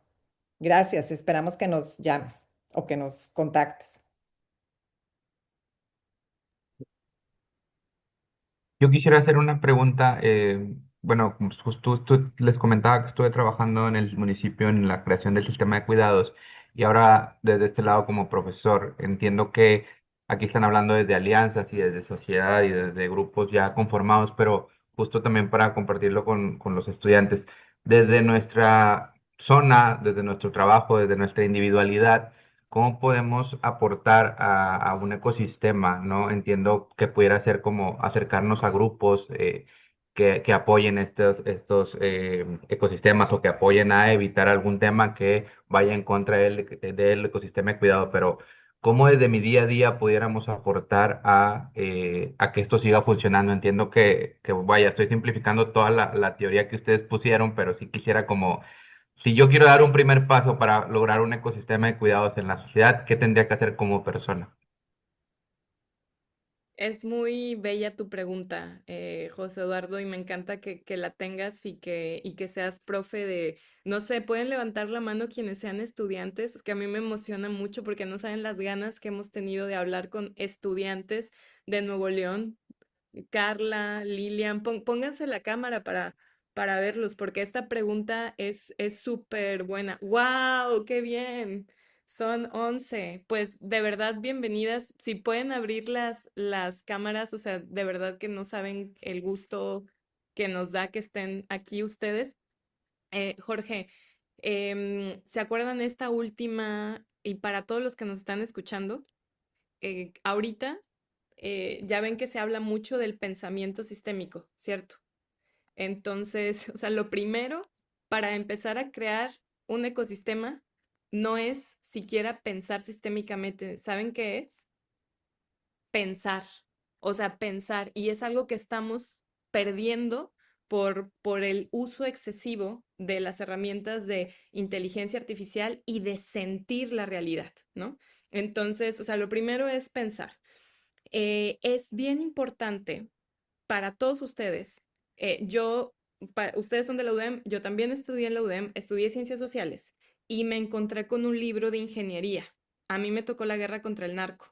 Speaker 1: Gracias. Esperamos que nos llames o que nos contactes.
Speaker 4: Yo quisiera hacer una pregunta. Bueno, como justo les comentaba que estuve trabajando en el municipio en la creación del sistema de cuidados y ahora desde este lado como profesor entiendo que aquí están hablando desde alianzas y desde sociedad y desde grupos ya conformados, pero justo también para compartirlo con los estudiantes. Desde nuestra zona, desde nuestro trabajo, desde nuestra individualidad. ¿Cómo podemos aportar a un ecosistema, ¿no? Entiendo que pudiera ser como acercarnos a grupos que apoyen estos ecosistemas o que apoyen a evitar algún tema que vaya en contra del ecosistema de cuidado, pero ¿cómo desde mi día a día pudiéramos aportar a que esto siga funcionando? Entiendo vaya, estoy simplificando toda la teoría que ustedes pusieron, pero sí quisiera como si yo quiero dar un primer paso para lograr un ecosistema de cuidados en la sociedad, ¿qué tendría que hacer como persona?
Speaker 2: Es muy bella tu pregunta, José Eduardo, y me encanta que la tengas y que seas profe de, no sé, pueden levantar la mano quienes sean estudiantes, es que a mí me emociona mucho porque no saben las ganas que hemos tenido de hablar con estudiantes de Nuevo León. Carla, Lilian, pónganse la cámara para verlos, porque esta pregunta es súper buena. ¡Wow! ¡Qué bien! Son 11. Pues de verdad, bienvenidas. Si pueden abrir las cámaras, o sea, de verdad que no saben el gusto que nos da que estén aquí ustedes. Jorge, ¿se acuerdan esta última? Y para todos los que nos están escuchando, ahorita ya ven que se habla mucho del pensamiento sistémico, ¿cierto? Entonces, o sea, lo primero para empezar a crear un ecosistema no es siquiera pensar sistémicamente. ¿Saben qué es? Pensar. O sea, pensar. Y es algo que estamos perdiendo por el uso excesivo de las herramientas de inteligencia artificial y de sentir la realidad, ¿no? Entonces, o sea, lo primero es pensar. Es bien importante para todos ustedes. Ustedes son de la UDEM, yo también estudié en la UDEM, estudié ciencias sociales y me encontré con un libro de ingeniería. A mí me tocó la guerra contra el narco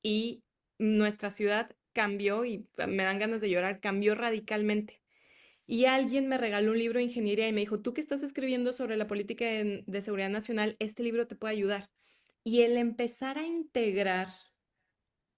Speaker 2: y nuestra ciudad cambió y me dan ganas de llorar, cambió radicalmente. Y alguien me regaló un libro de ingeniería y me dijo, tú que estás escribiendo sobre la política de seguridad nacional, este libro te puede ayudar. Y el empezar a integrar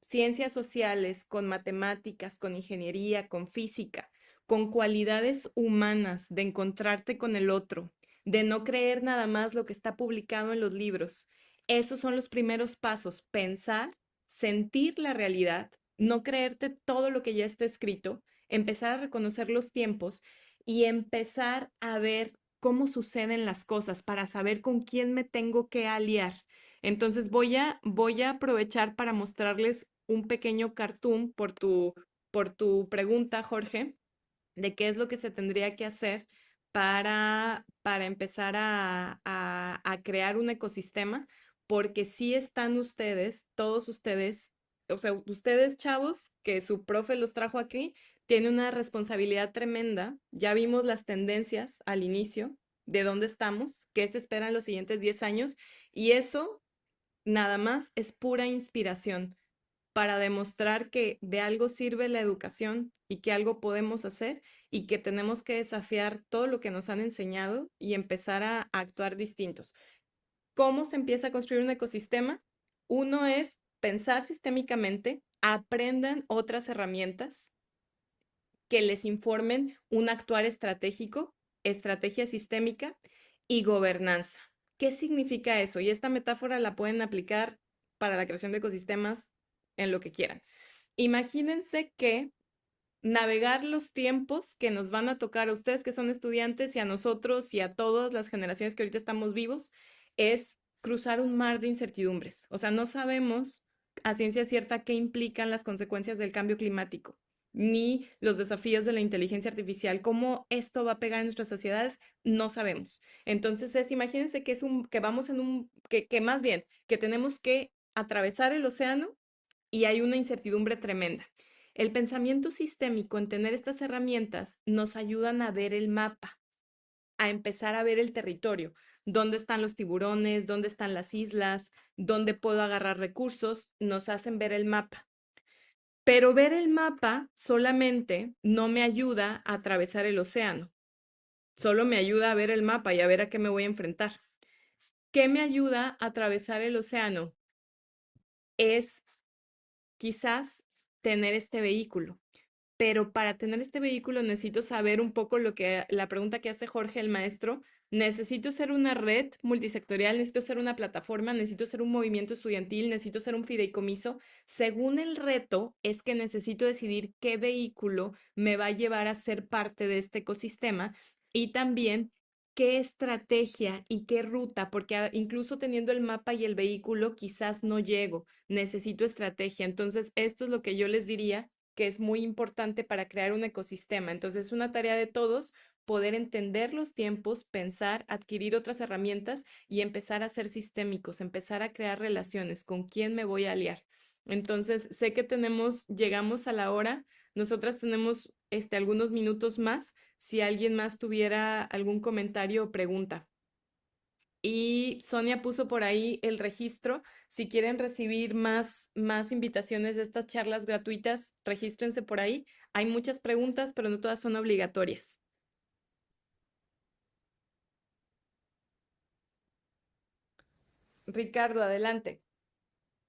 Speaker 2: ciencias sociales, con matemáticas, con ingeniería, con física, con cualidades humanas de encontrarte con el otro, de no creer nada más lo que está publicado en los libros. Esos son los primeros pasos, pensar, sentir la realidad, no creerte todo lo que ya está escrito, empezar a reconocer los tiempos y empezar a ver cómo suceden las cosas para saber con quién me tengo que aliar. Entonces voy a aprovechar para mostrarles un pequeño cartoon por tu pregunta, Jorge, de qué es lo que se tendría que hacer para empezar a crear un ecosistema, porque sí están ustedes, todos ustedes, o sea, ustedes chavos, que su profe los trajo aquí, tienen una responsabilidad tremenda. Ya vimos las tendencias al inicio de dónde estamos, qué se espera en los siguientes 10 años, y eso nada más es pura inspiración para demostrar que de algo sirve la educación y que algo podemos hacer y que tenemos que desafiar todo lo que nos han enseñado y empezar a actuar distintos. ¿Cómo se empieza a construir un ecosistema? Uno es pensar sistémicamente, aprendan otras herramientas que les informen un actuar estratégico, estrategia sistémica y gobernanza. ¿Qué significa eso? Y esta metáfora la pueden aplicar para la creación de ecosistemas en lo que quieran. Imagínense que navegar los tiempos que nos van a tocar a ustedes que son estudiantes y a nosotros y a todas las generaciones que ahorita estamos vivos es cruzar un mar de incertidumbres. O sea, no sabemos a ciencia cierta qué implican las consecuencias del cambio climático, ni los desafíos de la inteligencia artificial, cómo esto va a pegar en nuestras sociedades, no sabemos. Entonces imagínense que que vamos en que más bien, que tenemos que atravesar el océano y hay una incertidumbre tremenda. El pensamiento sistémico en tener estas herramientas nos ayudan a ver el mapa, a empezar a ver el territorio, dónde están los tiburones, dónde están las islas, dónde puedo agarrar recursos, nos hacen ver el mapa. Pero ver el mapa solamente no me ayuda a atravesar el océano, solo me ayuda a ver el mapa y a ver a qué me voy a enfrentar. ¿Qué me ayuda a atravesar el océano? Es quizás tener este vehículo. Pero para tener este vehículo necesito saber un poco la pregunta que hace Jorge, el maestro. Necesito ser una red multisectorial, necesito ser una plataforma, necesito ser un movimiento estudiantil, necesito ser un fideicomiso. Según el reto, es que necesito decidir qué vehículo me va a llevar a ser parte de este ecosistema y también qué estrategia y qué ruta, porque incluso teniendo el mapa y el vehículo, quizás no llego, necesito estrategia. Entonces, esto es lo que yo les diría que es muy importante para crear un ecosistema. Entonces, es una tarea de todos poder entender los tiempos, pensar, adquirir otras herramientas y empezar a ser sistémicos, empezar a crear relaciones, con quién me voy a aliar. Entonces, sé que llegamos a la hora. Nosotras tenemos algunos minutos más si alguien más tuviera algún comentario o pregunta. Y Sonia puso por ahí el registro. Si quieren recibir más invitaciones de estas charlas gratuitas, regístrense por ahí. Hay muchas preguntas, pero no todas son obligatorias. Ricardo, adelante.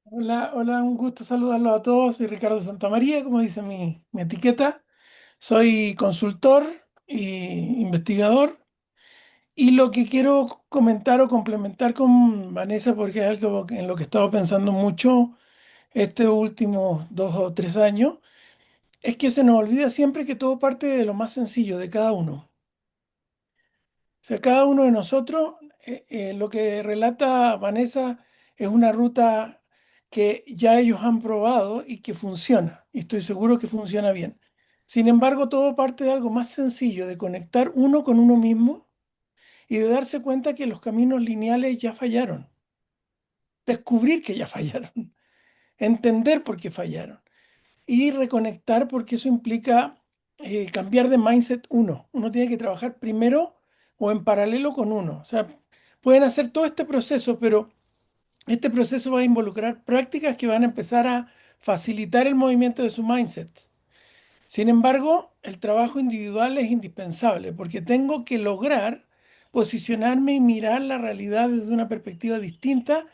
Speaker 5: Hola, hola, un gusto saludarlos a todos. Soy Ricardo Santamaría, como dice mi etiqueta. Soy consultor y investigador. Y lo que quiero comentar o complementar con Vanessa, porque es algo en lo que he estado pensando mucho estos últimos 2 o 3 años, es que se nos olvida siempre que todo parte de lo más sencillo de cada uno. O sea, cada uno de nosotros, lo que relata Vanessa es una ruta que ya ellos han probado y que funciona, y estoy seguro que funciona bien. Sin embargo, todo parte de algo más sencillo, de conectar uno con uno mismo y de darse cuenta que los caminos lineales ya fallaron, descubrir que ya fallaron, entender por qué fallaron y reconectar porque eso implica cambiar de mindset uno. Uno tiene que trabajar primero o en paralelo con uno. O sea, pueden hacer todo este proceso, pero este proceso va a involucrar prácticas que van a empezar a facilitar el movimiento de su mindset. Sin embargo, el trabajo individual es indispensable porque tengo que lograr posicionarme y mirar la realidad desde una perspectiva distinta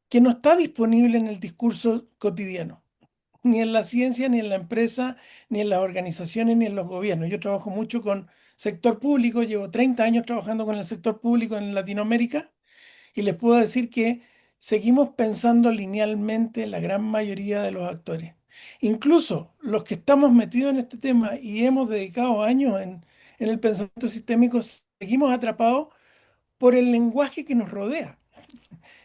Speaker 5: que no está disponible en el discurso cotidiano, ni en la ciencia, ni en la empresa, ni en las organizaciones, ni en los gobiernos. Yo trabajo mucho con sector público, llevo 30 años trabajando con el sector público en Latinoamérica y les puedo decir que seguimos pensando linealmente la gran mayoría de los actores. Incluso los que estamos metidos en este tema y hemos dedicado años en el pensamiento sistémico, seguimos atrapados por el lenguaje que nos rodea.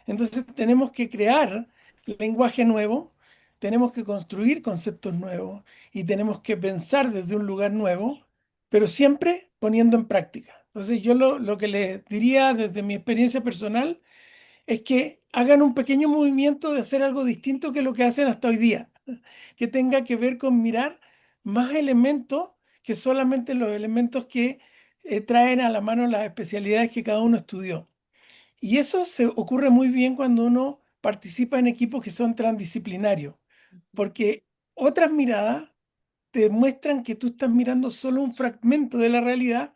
Speaker 5: Entonces tenemos que crear lenguaje nuevo, tenemos que construir conceptos nuevos y tenemos que pensar desde un lugar nuevo, pero siempre poniendo en práctica. Entonces yo lo que les diría desde mi experiencia personal es que hagan un pequeño movimiento de hacer algo distinto que lo que hacen hasta hoy día, que tenga que ver con mirar más elementos que solamente los elementos que traen a la mano las especialidades que cada uno estudió. Y eso se ocurre muy bien cuando uno participa en equipos que son transdisciplinarios, porque otras miradas te muestran que tú estás mirando solo un fragmento de la realidad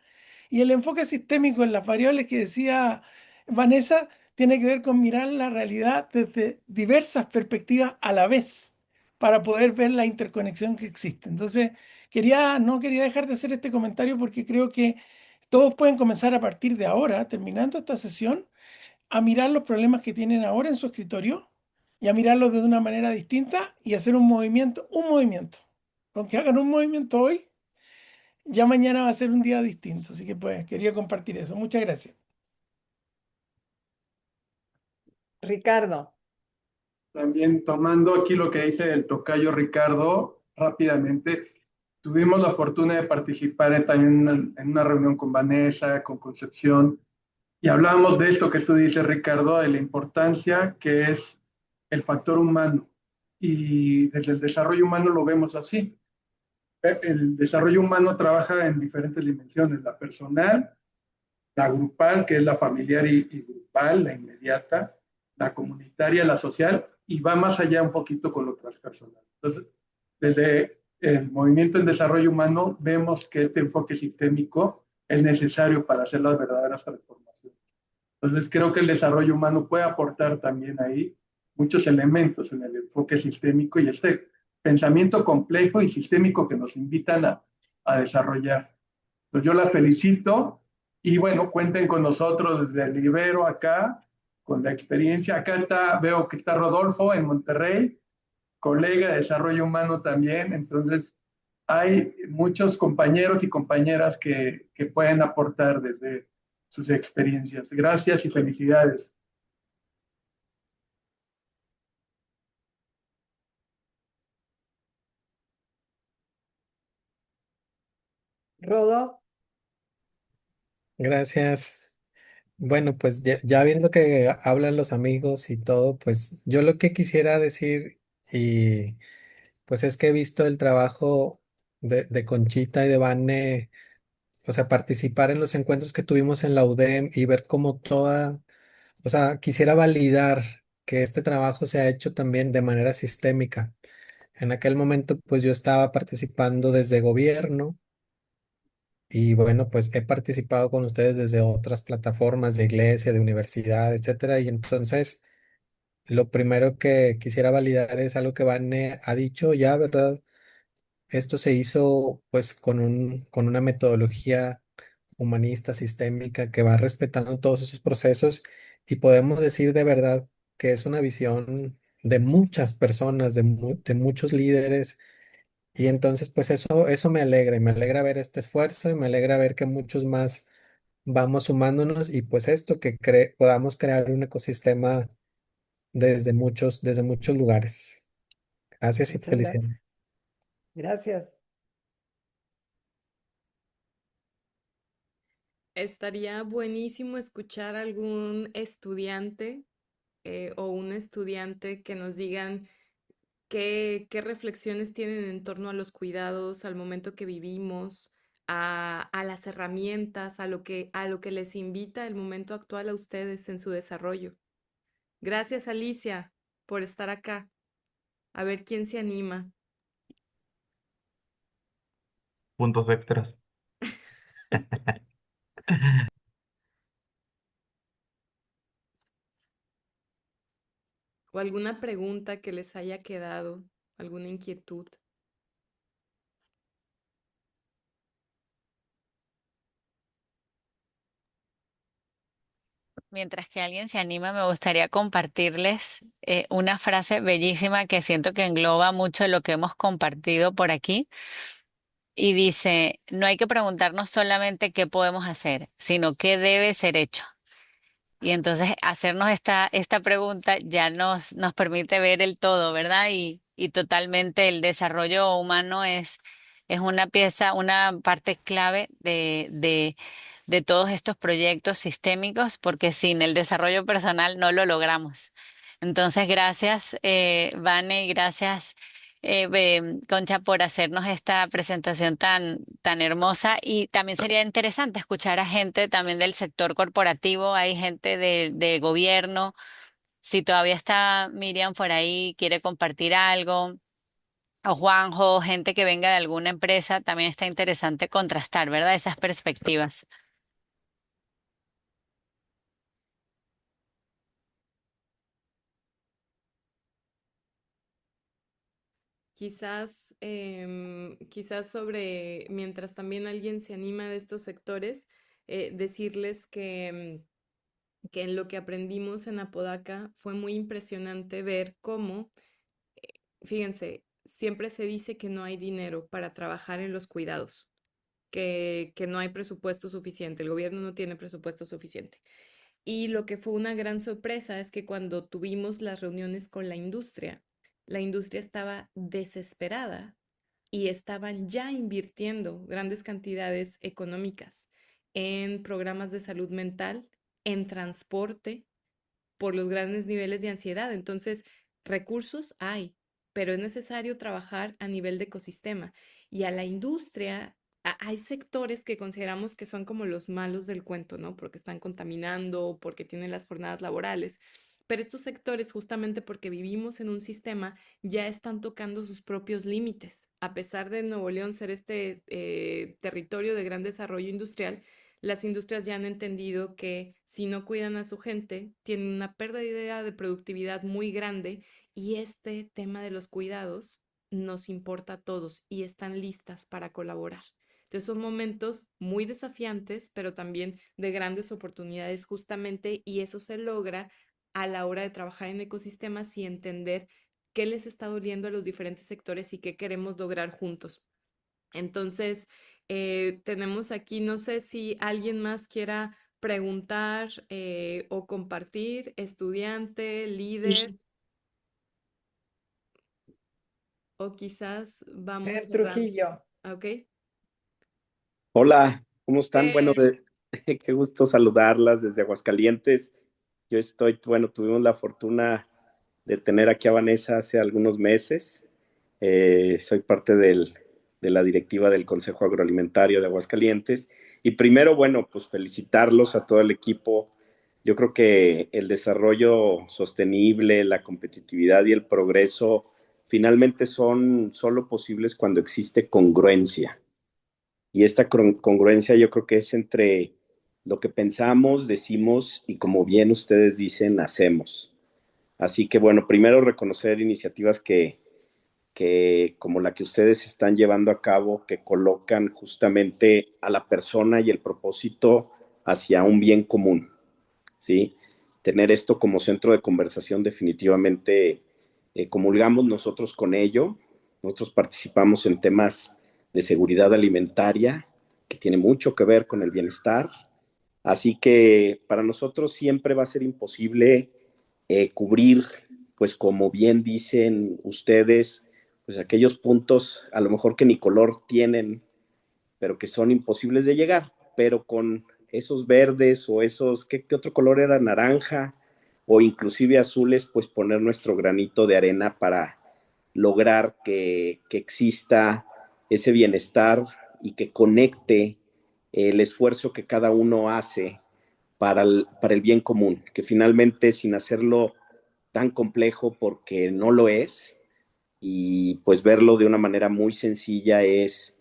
Speaker 5: y el enfoque sistémico en las variables que decía Vanessa tiene que ver con mirar la realidad desde diversas perspectivas a la vez para poder ver la interconexión que existe. Entonces, no quería dejar de hacer este comentario porque creo que todos pueden comenzar a partir de ahora, terminando esta sesión, a mirar los problemas que tienen ahora en su escritorio y a mirarlos de una manera distinta y hacer un movimiento, un movimiento. Con que hagan un movimiento hoy, ya mañana va a ser un día distinto. Así que pues quería compartir eso. Muchas gracias.
Speaker 1: Ricardo,
Speaker 6: También tomando aquí lo que dice el tocayo Ricardo, rápidamente, tuvimos la fortuna de participar también en una reunión con Vanessa, con Concepción, y hablábamos de esto que tú dices, Ricardo, de la importancia que es el factor humano. Y desde el desarrollo humano lo vemos así. El desarrollo humano trabaja en diferentes dimensiones, la personal, la grupal, que es la familiar y grupal, la inmediata, la comunitaria, la social, y va más allá un poquito con lo transpersonal. Entonces, desde el movimiento en desarrollo humano, vemos que este enfoque sistémico es necesario para hacer las verdaderas transformaciones. Entonces, creo que el desarrollo humano puede aportar también ahí muchos elementos en el enfoque sistémico y este pensamiento complejo y sistémico que nos invitan a desarrollar. Pues yo las felicito y bueno, cuenten con nosotros desde el Ibero acá, con la experiencia. Acá está, veo que está Rodolfo en Monterrey, colega de desarrollo humano también. Entonces, hay muchos compañeros y compañeras que pueden aportar desde sus experiencias. Gracias y felicidades.
Speaker 1: Rodo,
Speaker 7: Gracias. Bueno, pues ya viendo que hablan los amigos y todo, pues yo lo que quisiera decir y pues es que he visto el trabajo de Conchita y de Vane, o sea, participar en los encuentros que tuvimos en la UDEM y ver cómo toda, o sea, quisiera validar que este trabajo se ha hecho también de manera sistémica. En aquel momento, pues yo estaba participando desde gobierno y bueno, pues he participado con ustedes desde otras plataformas de iglesia, de universidad, etcétera. Y entonces, lo primero que quisiera validar es algo que Vane ha dicho ya, ¿verdad? Esto se hizo pues con una metodología humanista, sistémica, que va respetando todos esos procesos y podemos decir de verdad que es una visión de muchas personas, de muchos líderes. Y entonces pues eso me alegra y me alegra ver este esfuerzo y me alegra ver que muchos más vamos sumándonos y pues esto que podamos crear un ecosistema desde muchos lugares. Gracias y
Speaker 1: Muchas gracias.
Speaker 7: felicidades.
Speaker 1: Gracias.
Speaker 2: Estaría buenísimo escuchar algún estudiante o un estudiante que nos digan qué reflexiones tienen en torno a los cuidados, al momento que vivimos, a las herramientas, a lo que les invita el momento actual a ustedes en su desarrollo. Gracias, Alicia, por estar acá. A ver quién se anima.
Speaker 4: Puntos extras.
Speaker 2: O alguna pregunta que les haya quedado, alguna inquietud.
Speaker 8: Mientras que alguien se anima, me gustaría compartirles una frase bellísima que siento que engloba mucho de lo que hemos compartido por aquí. Y dice, no hay que preguntarnos solamente qué podemos hacer, sino qué debe ser hecho. Y entonces hacernos esta pregunta ya nos permite ver el todo, ¿verdad? Y totalmente el desarrollo humano es una pieza, una parte clave de todos estos proyectos sistémicos, porque sin el desarrollo personal no lo logramos. Entonces, gracias, Vane, y gracias, Concha, por hacernos esta presentación tan hermosa. Y también sería interesante escuchar a gente también del sector corporativo, hay gente de gobierno. Si todavía está Miriam por ahí, quiere compartir algo, o Juanjo, gente que venga de alguna empresa, también está interesante contrastar, ¿verdad? Esas perspectivas.
Speaker 2: Quizás sobre, mientras también alguien se anima de estos sectores, decirles que en lo que aprendimos en Apodaca fue muy impresionante ver cómo, fíjense, siempre se dice que no hay dinero para trabajar en los cuidados, que no hay presupuesto suficiente, el gobierno no tiene presupuesto suficiente. Y lo que fue una gran sorpresa es que cuando tuvimos las reuniones con la industria estaba desesperada y estaban ya invirtiendo grandes cantidades económicas en programas de salud mental, en transporte, por los grandes niveles de ansiedad. Entonces, recursos hay, pero es necesario trabajar a nivel de ecosistema. Y a la industria, hay sectores que consideramos que son como los malos del cuento, ¿no? Porque están contaminando, porque tienen las jornadas laborales. Pero estos sectores, justamente porque vivimos en un sistema, ya están tocando sus propios límites. A pesar de Nuevo León ser este territorio de gran desarrollo industrial, las industrias ya han entendido que si no cuidan a su gente, tienen una pérdida de productividad muy grande y este tema de los cuidados nos importa a todos y están listas para colaborar. Entonces son momentos muy desafiantes, pero también de grandes oportunidades justamente y eso se logra a la hora de trabajar en ecosistemas y entender qué les está doliendo a los diferentes sectores y qué queremos lograr juntos. Entonces, tenemos aquí, no sé si alguien más quiera preguntar o compartir, estudiante, líder, o quizás vamos
Speaker 1: Fer
Speaker 2: cerrando.
Speaker 1: Trujillo.
Speaker 2: ¿Ok?
Speaker 9: Hola, ¿cómo están? Bueno,
Speaker 2: Fer,
Speaker 9: qué gusto saludarlas desde Aguascalientes. Yo estoy, bueno, tuvimos la fortuna de tener aquí a Vanessa hace algunos meses. Soy parte de la directiva del Consejo Agroalimentario de Aguascalientes. Y primero, bueno, pues felicitarlos a todo el equipo. Yo creo que el desarrollo sostenible, la competitividad y el progreso finalmente son solo posibles cuando existe congruencia. Y esta congruencia yo creo que es entre lo que pensamos, decimos y como bien ustedes dicen, hacemos. Así que bueno, primero reconocer iniciativas que como la que ustedes están llevando a cabo, que colocan justamente a la persona y el propósito hacia un bien común, ¿sí? Tener esto como centro de conversación definitivamente comulgamos nosotros con ello. Nosotros participamos en temas de seguridad alimentaria, que tiene mucho que ver con el bienestar. Así que para nosotros siempre va a ser imposible cubrir, pues como bien dicen ustedes, pues aquellos puntos a lo mejor que ni color tienen, pero que son imposibles de llegar, pero con esos verdes o esos, ¿qué otro color era? Naranja o inclusive azules, pues poner nuestro granito de arena para lograr que exista ese bienestar y que conecte el esfuerzo que cada uno hace para el bien común, que finalmente sin hacerlo tan complejo porque no lo es, y pues verlo de una manera muy sencilla es,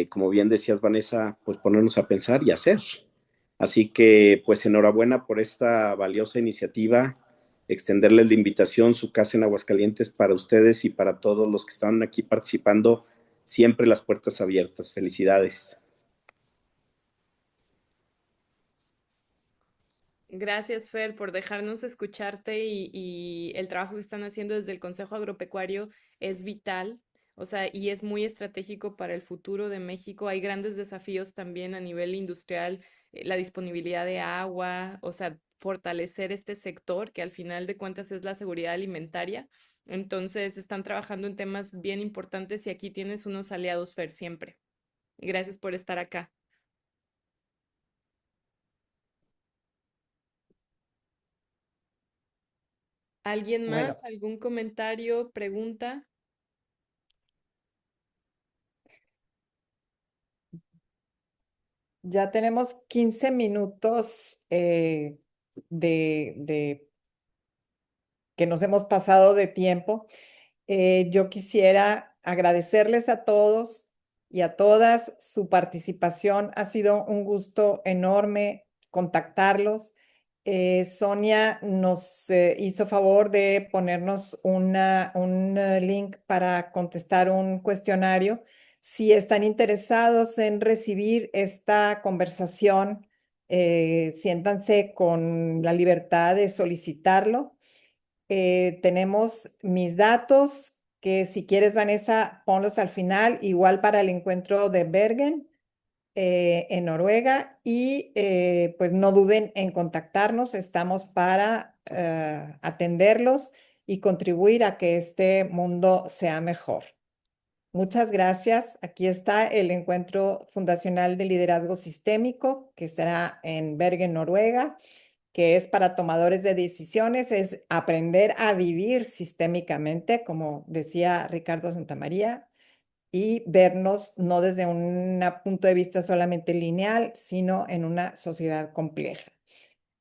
Speaker 9: como bien decías Vanessa, pues ponernos a pensar y hacer. Así que pues enhorabuena por esta valiosa iniciativa, extenderles la invitación, su casa en Aguascalientes para ustedes y para todos los que están aquí participando, siempre las puertas abiertas. Felicidades.
Speaker 2: Gracias, Fer, por dejarnos escucharte y el trabajo que están haciendo desde el Consejo Agropecuario es vital, o sea, y es muy estratégico para el futuro de México. Hay grandes desafíos también a nivel industrial, la disponibilidad de agua, o sea, fortalecer este sector que al final de cuentas es la seguridad alimentaria. Entonces, están trabajando en temas bien importantes y aquí tienes unos aliados, Fer, siempre. Gracias por estar acá. ¿Alguien
Speaker 1: Bueno,
Speaker 2: más? ¿Algún comentario, pregunta?
Speaker 1: ya tenemos 15 minutos de que nos hemos pasado de tiempo. Yo quisiera agradecerles a todos y a todas su participación. Ha sido un gusto enorme contactarlos. Sonia nos hizo favor de ponernos un link para contestar un cuestionario. Si están interesados en recibir esta conversación, siéntanse con la libertad de solicitarlo. Tenemos mis datos, que si quieres, Vanessa, ponlos al final, igual para el encuentro de Bergen en Noruega, y pues no duden en contactarnos, estamos para atenderlos y contribuir a que este mundo sea mejor. Muchas gracias. Aquí está el encuentro fundacional de liderazgo sistémico, que será en Bergen, Noruega, que es para tomadores de decisiones, es aprender a vivir sistémicamente, como decía Ricardo Santamaría, y vernos no desde un punto de vista solamente lineal, sino en una sociedad compleja.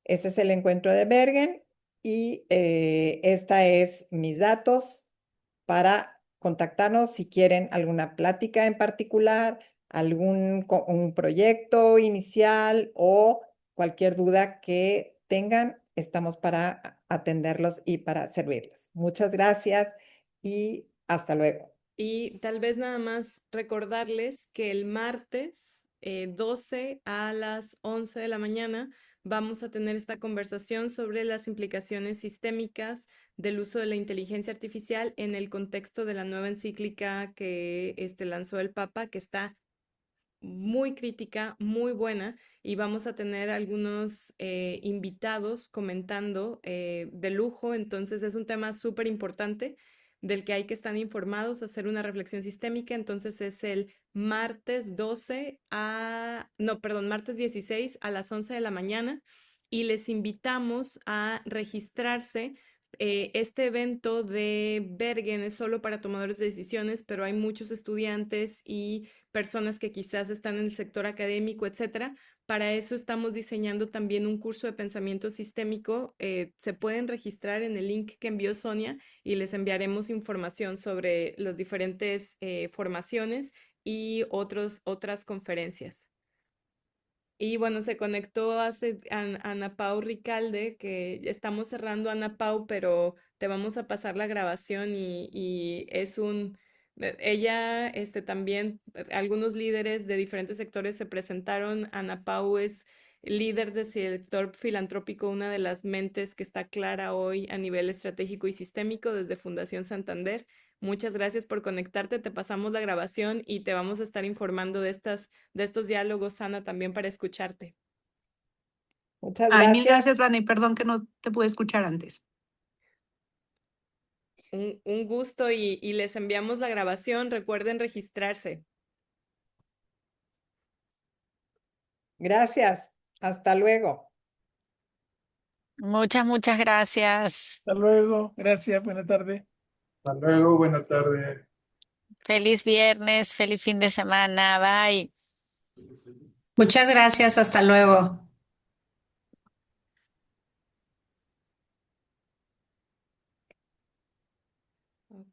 Speaker 1: Ese es el encuentro de Bergen y esta es mis datos para contactarnos si quieren alguna plática en particular, un proyecto inicial o cualquier duda que tengan. Estamos para atenderlos y para servirles. Muchas gracias y hasta luego.
Speaker 2: Y tal vez nada más recordarles que el martes 12 a las 11 de la mañana vamos a tener esta conversación sobre las implicaciones sistémicas del uso de la inteligencia artificial en el contexto de la nueva encíclica que lanzó el Papa, que está muy crítica, muy buena, y vamos a tener algunos invitados comentando de lujo. Entonces es un tema súper importante del que hay que estar informados, hacer una reflexión sistémica. Entonces es el martes 12 no, perdón, martes 16 a las 11 de la mañana, y les invitamos a registrarse este evento de Bergen es solo para tomadores de decisiones, pero hay muchos estudiantes y personas que quizás están en el sector académico, etcétera. Para eso estamos diseñando también un curso de pensamiento sistémico. Se pueden registrar en el link que envió Sonia y les enviaremos información sobre las diferentes formaciones y otras conferencias. Y bueno, se conectó Ana Pau Ricalde, que estamos cerrando Ana Pau, pero te vamos a pasar la grabación y ella, también, algunos líderes de diferentes sectores se presentaron. Ana Pau es líder del sector filantrópico, una de las mentes que está clara hoy a nivel estratégico y sistémico desde Fundación Santander. Muchas gracias por conectarte, te pasamos la grabación y te vamos a estar informando de estos diálogos, Ana, también para escucharte.
Speaker 1: Muchas
Speaker 10: Ay, mil
Speaker 1: gracias.
Speaker 10: gracias, Dani. Perdón que no te pude escuchar antes.
Speaker 2: Un gusto y les enviamos la grabación. Recuerden registrarse.
Speaker 1: Gracias. Hasta luego.
Speaker 8: Muchas, muchas gracias.
Speaker 5: Hasta luego. Gracias. Buena tarde.
Speaker 6: Hasta luego, buena tarde.
Speaker 8: Feliz viernes, feliz fin de semana. Bye.
Speaker 10: Muchas gracias. Hasta luego.